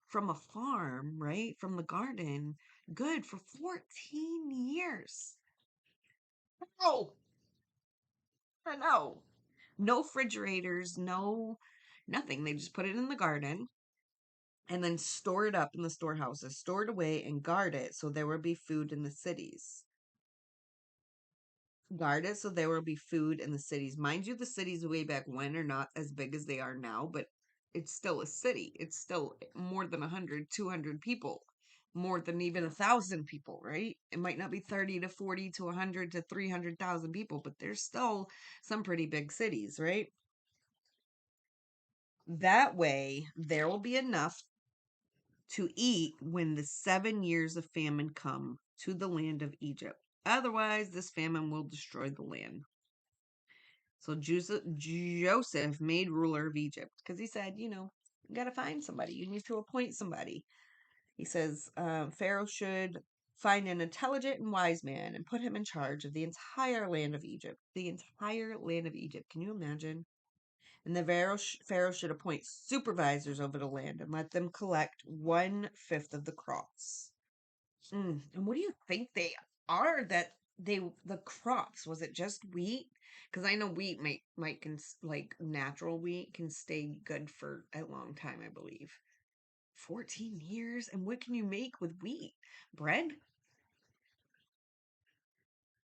Speaker 2: from a farm, right? From the garden, good for 14 years? Oh, I know. No refrigerators, no nothing. They just put it in the garden and then store it up in the storehouses, store it away and guard it so there will be food in the cities. Guard it so there will be food in the cities. Mind you, the cities way back when are not as big as they are now, but it's still a city. It's still more than 100, 200 people, more than even 1,000 people, right? It might not be 30 to 40 to 100 to 300,000 people, but there's still some pretty big cities, right? That way, there will be enough to eat when the 7 years of famine come to the land of Egypt. Otherwise, this famine will destroy the land. So Joseph made ruler of Egypt because he said, you got to find somebody. You need to appoint somebody. He says Pharaoh should find an intelligent and wise man and put him in charge of the entire land of Egypt. The entire land of Egypt. Can you imagine? And the Pharaoh should appoint supervisors over the land and let them collect 1/5 of the crops. And what do you think they are that the crops? Was it just wheat? Because I know wheat like natural wheat can stay good for a long time, I believe. 14 years? And what can you make with wheat? Bread?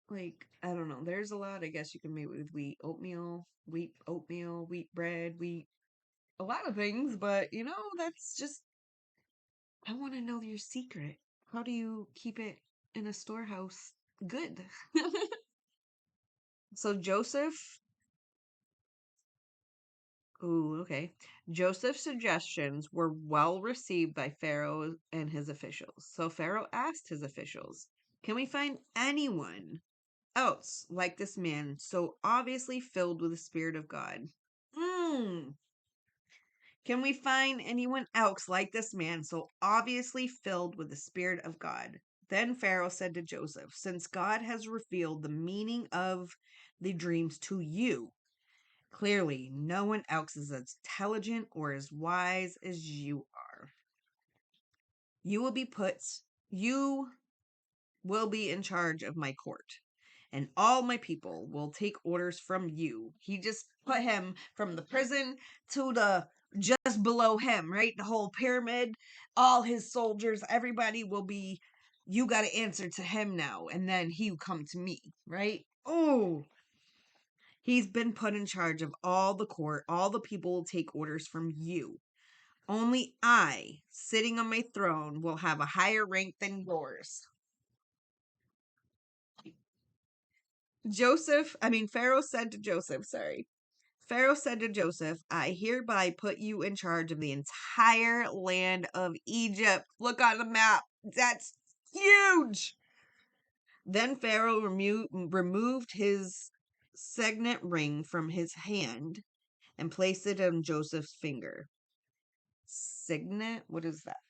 Speaker 2: Like, I don't know. There's a lot I guess you can make with wheat. Oatmeal, wheat bread, wheat.
Speaker 1: a lot of things, but that's just, I want to know your secret. How do you keep it in a storehouse good? So Joseph, ooh, okay. Joseph's suggestions were well received by Pharaoh and his officials. So Pharaoh asked his officials, "Can we find anyone else like this man, so obviously filled with the Spirit of God?" Hmm. Can we find anyone else like this man, so obviously filled with the Spirit of God? Then Pharaoh said to Joseph, "Since God has revealed the meaning of the dreams to you, clearly no one else is as intelligent or as wise as you are. You will be put, you will be in charge of my court, and all my people will take orders from you." He just put him from the prison to the just below him, right? The whole pyramid, all his soldiers, everybody will be, you got to answer to him now, and then he will come to me, right? Oh, he's been put in charge of all the court. All the people will take orders from you. Only I, sitting on my throne, will have a higher rank than yours. Pharaoh said to Joseph, sorry. Pharaoh said to Joseph, "I hereby put you in charge of the entire land of Egypt." Look on the map. That's huge. Then Pharaoh removed his signet ring from his hand and placed it on Joseph's finger. Signet? What is that?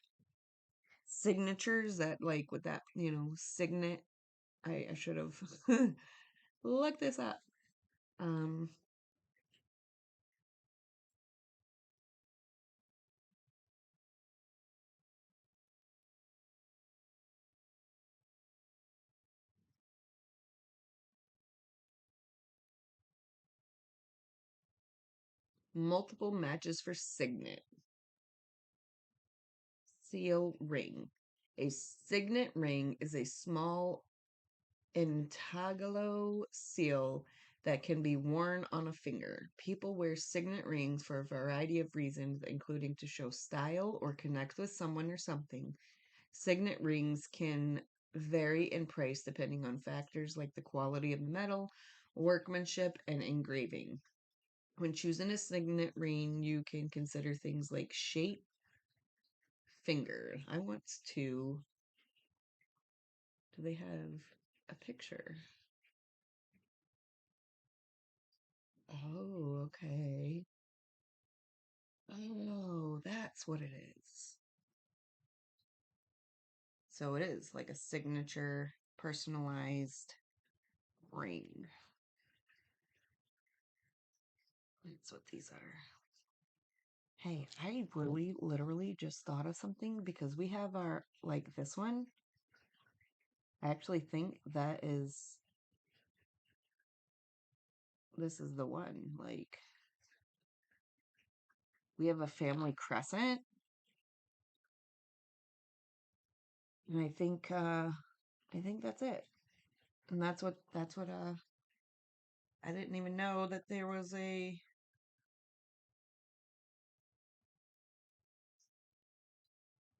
Speaker 1: Signatures? That like with that, signet? I should have looked this up. Um, Multiple matches for signet. Seal ring. A signet ring is a small intagalo seal that can be worn on a finger. People wear signet rings for a variety of reasons, including to show style or connect with someone or something. Signet rings can vary in price depending on factors like the quality of the metal, workmanship, and engraving. When choosing a signet ring, you can consider things like shape, finger. I want to. Do they have a picture? Oh, okay. Oh, that's what it is. So it is like a signature, personalized ring. That's what these are. Hey, I really literally just thought of something because we have our, like this one. I actually think this is the one. Like, we have a family crescent, and I think that's it. And that's what I didn't even know that there was a,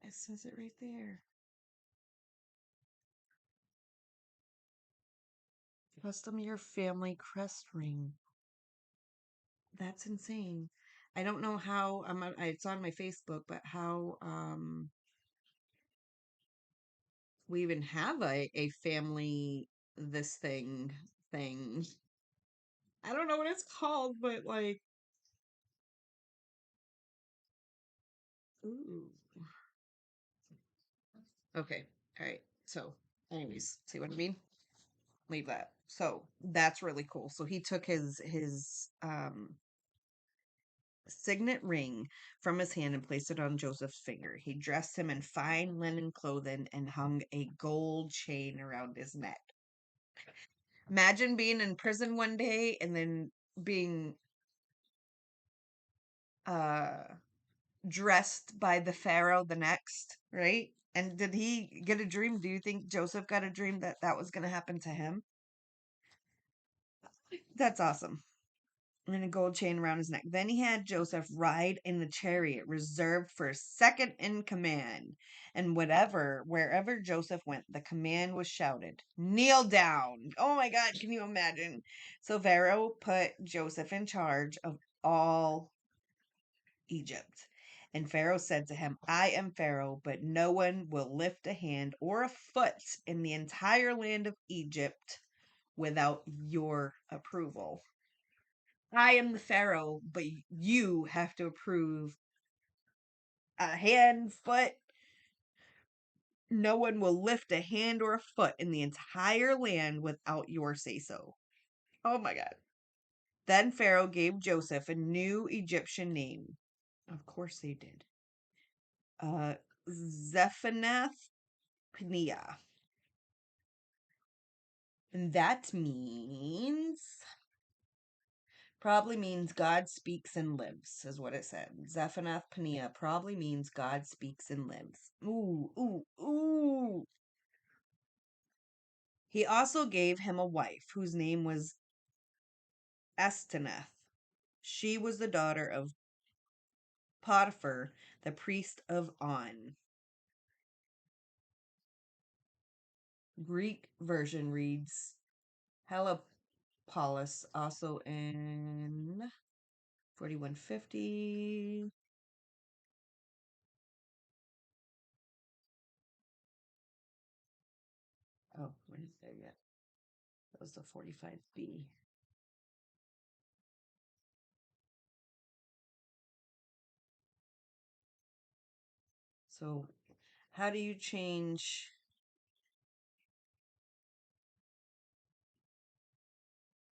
Speaker 1: it says it right there. Custom your family crest ring. That's insane. I don't know how it's on my Facebook, but how we even have a family this thing. I don't know what it's called, but like, ooh. Okay. All right. So, anyways, see what I mean? Leave that. So, that's really cool. So, he took his signet ring from his hand and placed it on Joseph's finger. He dressed him in fine linen clothing and hung a gold chain around his neck. Imagine being in prison one day and then being uh dressed by the Pharaoh the next, right? And did he get a dream? Do you think Joseph got a dream that that was going to happen to him? That's awesome.
Speaker 2: and a gold chain around his neck. Then he had Joseph ride in the chariot reserved for second in command. And wherever Joseph went, the command was shouted, "Kneel down." Oh my God, can you imagine? So Pharaoh put Joseph in charge of all Egypt. And Pharaoh said to him, "I am Pharaoh, but no one will lift a hand or a foot in the entire land of Egypt without your approval. I am the Pharaoh, but you have to approve a hand, foot. No one will lift a hand or a foot in the entire land without your say so." Oh my God. Then Pharaoh gave Joseph a new Egyptian name. Of course they did. Uh, Zephanath Paneah. And that probably means God speaks and lives, is what it said. Zephanath Paneah probably means God speaks and lives. Ooh, ooh, ooh. He also gave him a wife whose name was Asenath. She was the daughter of Potiphar, the priest of On. Greek version reads Helipolis, also in 4150. Oh, we're not there yet. That was the 45b. So, how do you change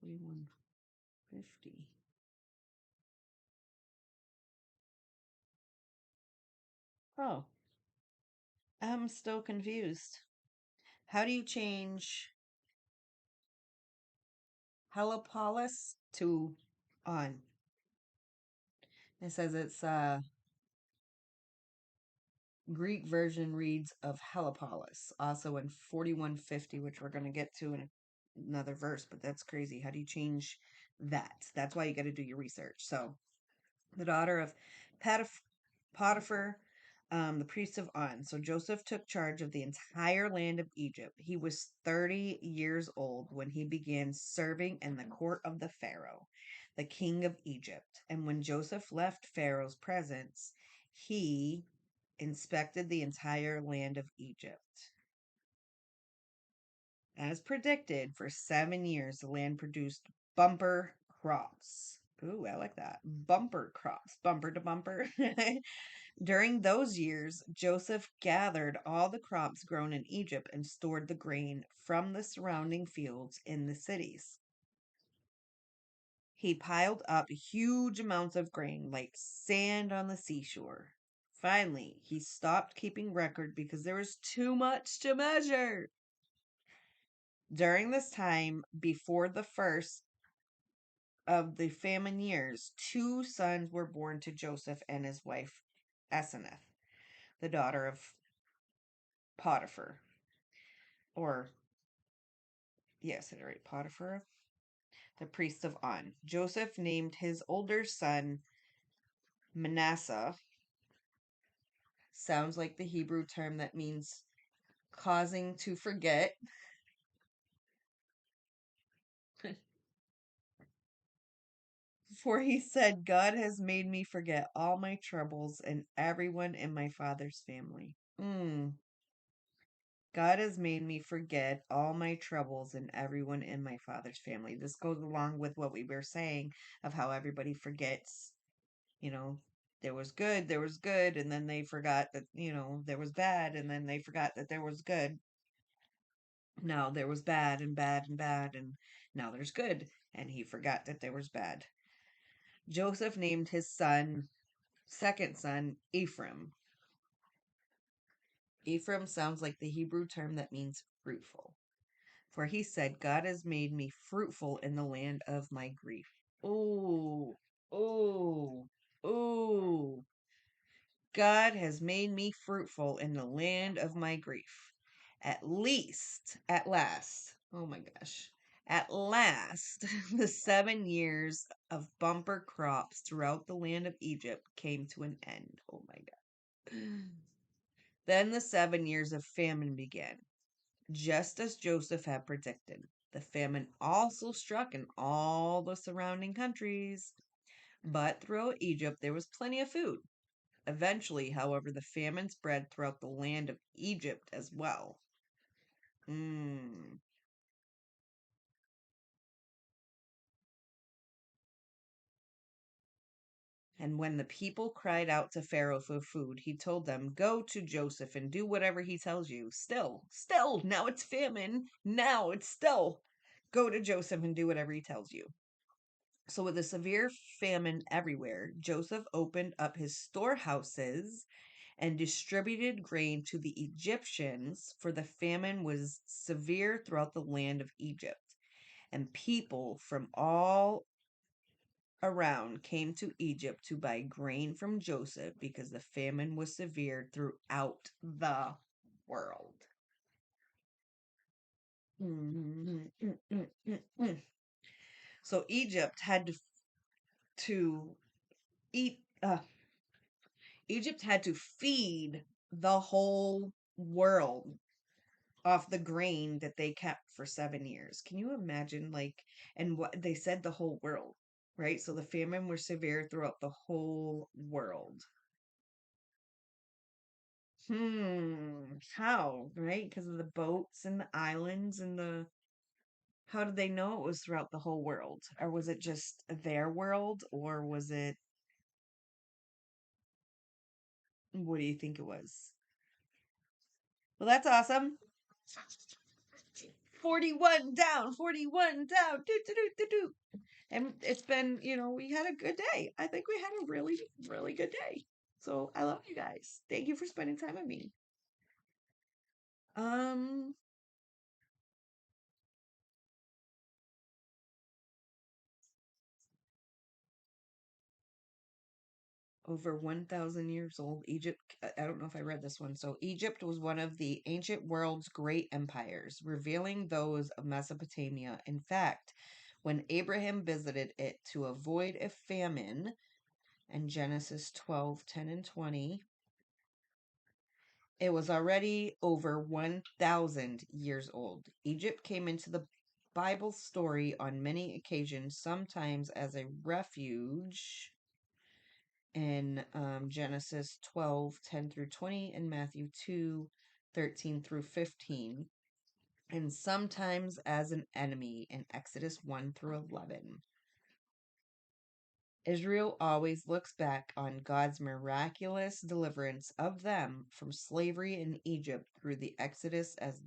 Speaker 2: 4150? Oh, I'm still confused. How do you change Helipolis to On? It says it's Greek version reads of Helipolis, also in 4150, which we're going to get to in another verse, but that's crazy. How do you change that? That's why you got to do your research. So, the daughter of Potiphar, the priest of On. So Joseph took charge of the entire land of Egypt. He was 30 years old when he began serving in the court of the Pharaoh, the king of Egypt. And when Joseph left Pharaoh's presence, he inspected the entire land of Egypt. As predicted, for 7 years, the land produced bumper crops. Ooh, I like that. Bumper crops, bumper to bumper. During those years, Joseph gathered all the crops grown in Egypt and stored the grain from the surrounding fields in the cities. He piled up huge amounts of grain like sand on the seashore. Finally, he stopped keeping record because there was too much to measure. During this time, before the first of the famine years, two sons were born to Joseph and his wife Asenath, the daughter of Potiphar. Or, yes, I right, Potiphar, the priest of On. Joseph named his older son Manasseh. Sounds like the Hebrew term that means causing to forget. For he said, "God has made me forget all my troubles and everyone in my father's family." God has made me forget all my troubles and everyone in my father's family. This goes along with what we were saying of how everybody forgets, you know, there was good, and then they forgot that, there was bad, and then they forgot that there was good. Now there was bad and bad and bad, and now there's good, and he forgot that there was bad. Joseph named his second son, Ephraim. Ephraim sounds like the Hebrew term that means fruitful. For he said, "God has made me fruitful in the land of my grief." Oh, oh, oh. God has made me fruitful in the land of my grief. At least, at last. Oh my gosh. At last, the 7 years of bumper crops throughout the land of Egypt came to an end. Oh my God. Then the 7 years of famine began, just as Joseph had predicted. The famine also struck in all the surrounding countries, but throughout Egypt there was plenty of food. Eventually, however, the famine spread throughout the land of Egypt as well. Mm. And when the people cried out to Pharaoh for food, he told them, "Go to Joseph and do whatever he tells you." Still, now it's famine. Now it's still. Go to Joseph and do whatever he tells you. So, with a severe famine everywhere, Joseph opened up his storehouses and distributed grain to the Egyptians, for the famine was severe throughout the land of Egypt. And people from all around came to Egypt to buy grain from Joseph because the famine was severe throughout the world. Mm, mm, mm, mm, mm. So Egypt had to eat. Egypt had to feed the whole world off the grain that they kept for 7 years. Can you imagine? And what they said, the whole world, right? So the famine was severe throughout the whole world. How, right? Because of the boats and the islands and the. How did they know it was throughout the whole world? Or was it just their world? Or was it. What do you think it was? Well, that's awesome. 41 down, 41 down. Do, do, do, do, do. And it's been, we had a good day. I think we had a really, really good day. So I love you guys. Thank you for spending time with me. Um, over 1,000 years old. Egypt, I don't know if I read this one. So Egypt was one of the ancient world's great empires, revealing those of Mesopotamia. In fact, when Abraham visited it to avoid a famine, in Genesis 12:10 and 20, it was already over 1,000 years old. Egypt came into the Bible story on many occasions, sometimes as a refuge in Genesis 12:10 through 20 and Matthew 2:13 through 15, and sometimes as an enemy in Exodus 1 through 11. Israel always looks back on God's miraculous deliverance of them from slavery in Egypt through the Exodus as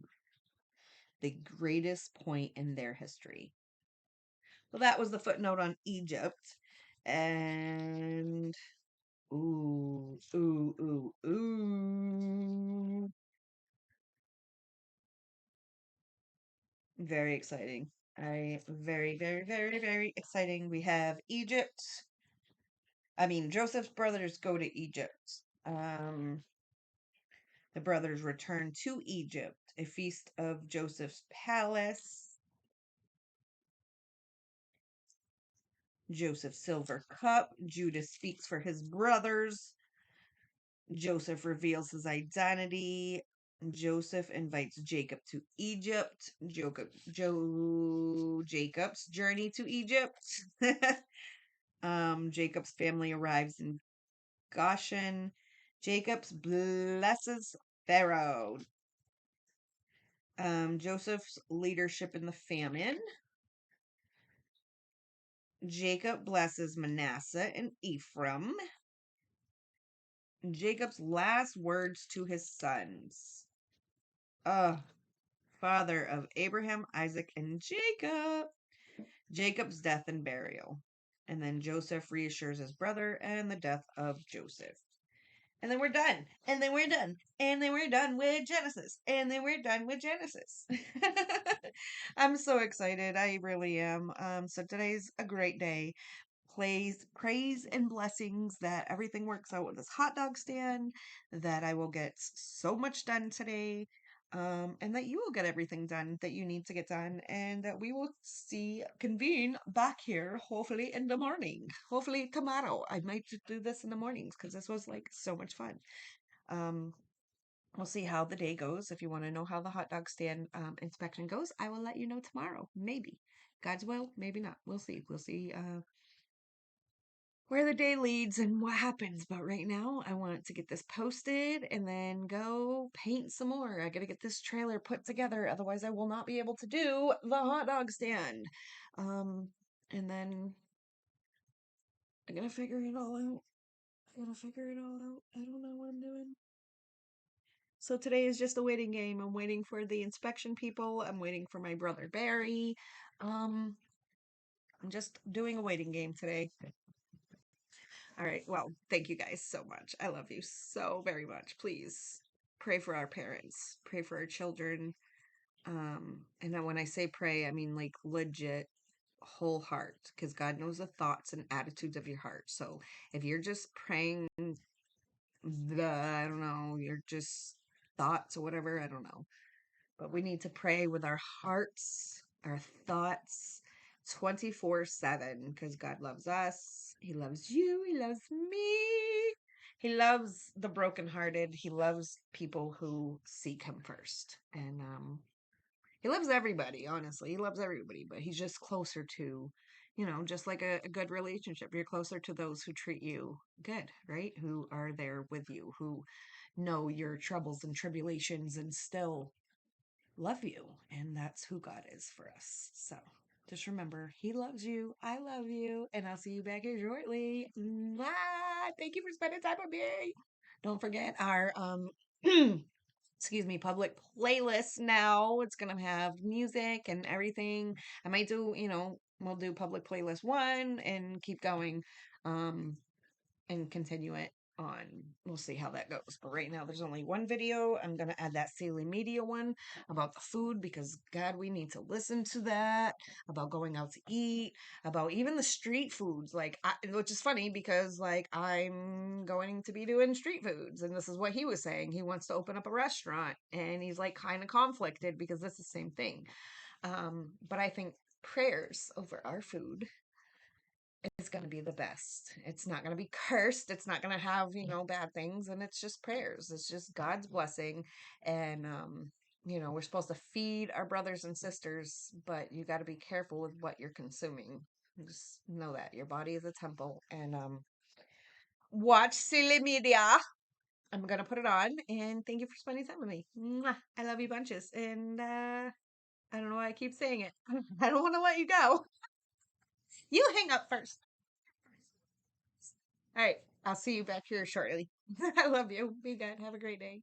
Speaker 2: the greatest point in their history. Well, that was the footnote on Egypt. And ooh. Very exciting. Very, very, very, very exciting. We have Egypt. I mean, Joseph's brothers go to Egypt. The brothers return to Egypt, a feast of Joseph's palace. Joseph's silver cup. Judah speaks for his brothers. Joseph reveals his identity. Joseph invites Jacob to Egypt. Jacob's journey to Egypt. Jacob's family arrives in Goshen. Jacob's blesses Pharaoh. Joseph's leadership in the famine. Jacob blesses Manasseh and Ephraim. Jacob's last words to his sons. Father of Abraham, Isaac, and Jacob. Jacob's death and burial. And then Joseph reassures his brother and the death of Joseph. And then we're done. And then we're done. And then we're done with Genesis. And then we're done with Genesis. I'm so excited. I really am. So today's a great day. Praise and blessings that everything works out with this hot dog stand, that I will get so much done today.
Speaker 1: and that you will get everything done that you need to get done, and that we will convene back here, hopefully in the morning. Hopefully tomorrow. I might just do this in the mornings because this was like so much fun. Um, we'll see how the day goes. If you want to know how the hot dog stand inspection goes, I will let you know tomorrow. Maybe. God's will, maybe not. We'll see. We'll see where the day leads and what happens. But right now, I want to get this posted and then go paint some more. I got to get this trailer put together. Otherwise, I will not be able to do the hot dog stand. Um, and then I got to figure it all out. I got to figure it all out. I don't know what I'm doing. So today is just a waiting game. I'm waiting for the inspection people. I'm waiting for my brother Barry. Um, I'm just doing a waiting game today. All right. Well, thank you guys so much. I love you so very much. Please pray for our parents, pray for our children. And then when I say pray, I mean like legit whole heart, because God knows the thoughts and attitudes of your heart. So if you're just praying I don't know, you're just thoughts or whatever, I don't know. But we need to pray with our hearts, our thoughts, 24/7, because God loves us. He loves you. He loves me. He loves the brokenhearted. He loves people who seek him first. And he loves everybody, honestly. He loves everybody, but he's just closer to, just like a good relationship. You're closer to those who treat you good, right? Who are there with you, who know your troubles and tribulations and still love you. And that's who God is for us. So just remember, he loves you. I love you. And I'll see you back here shortly. Mwah! Thank you for spending time with me. Don't forget our excuse me, public playlist now. It's gonna have music and everything. I might do, we'll do public playlist one and keep going. Um and continue it on. We'll see how that goes. But right now, there's only one video. I'm going to add that Saley Media one about the food because, God, we need to listen to that, about going out to eat, about even the street foods. Which is funny because, I'm going to be doing street foods. And this is what he was saying. He wants to open up a restaurant and he's like kind of conflicted because this is the same thing. But I think prayers over our food is going to be the best. It's not going to be cursed. It's not going to have, bad things. And it's just prayers. It's just God's blessing. And, we're supposed to feed our brothers and sisters, but you got to be careful with what you're consuming. Just know that your body is a temple. And watch Silly Media. I'm going to put it on. And thank you for spending time with me. Mwah. I love you bunches. And I don't know why I keep saying it. I don't want to let you go. You hang up first. All right. I'll see you back here shortly. I love you. Be good. Have a great day.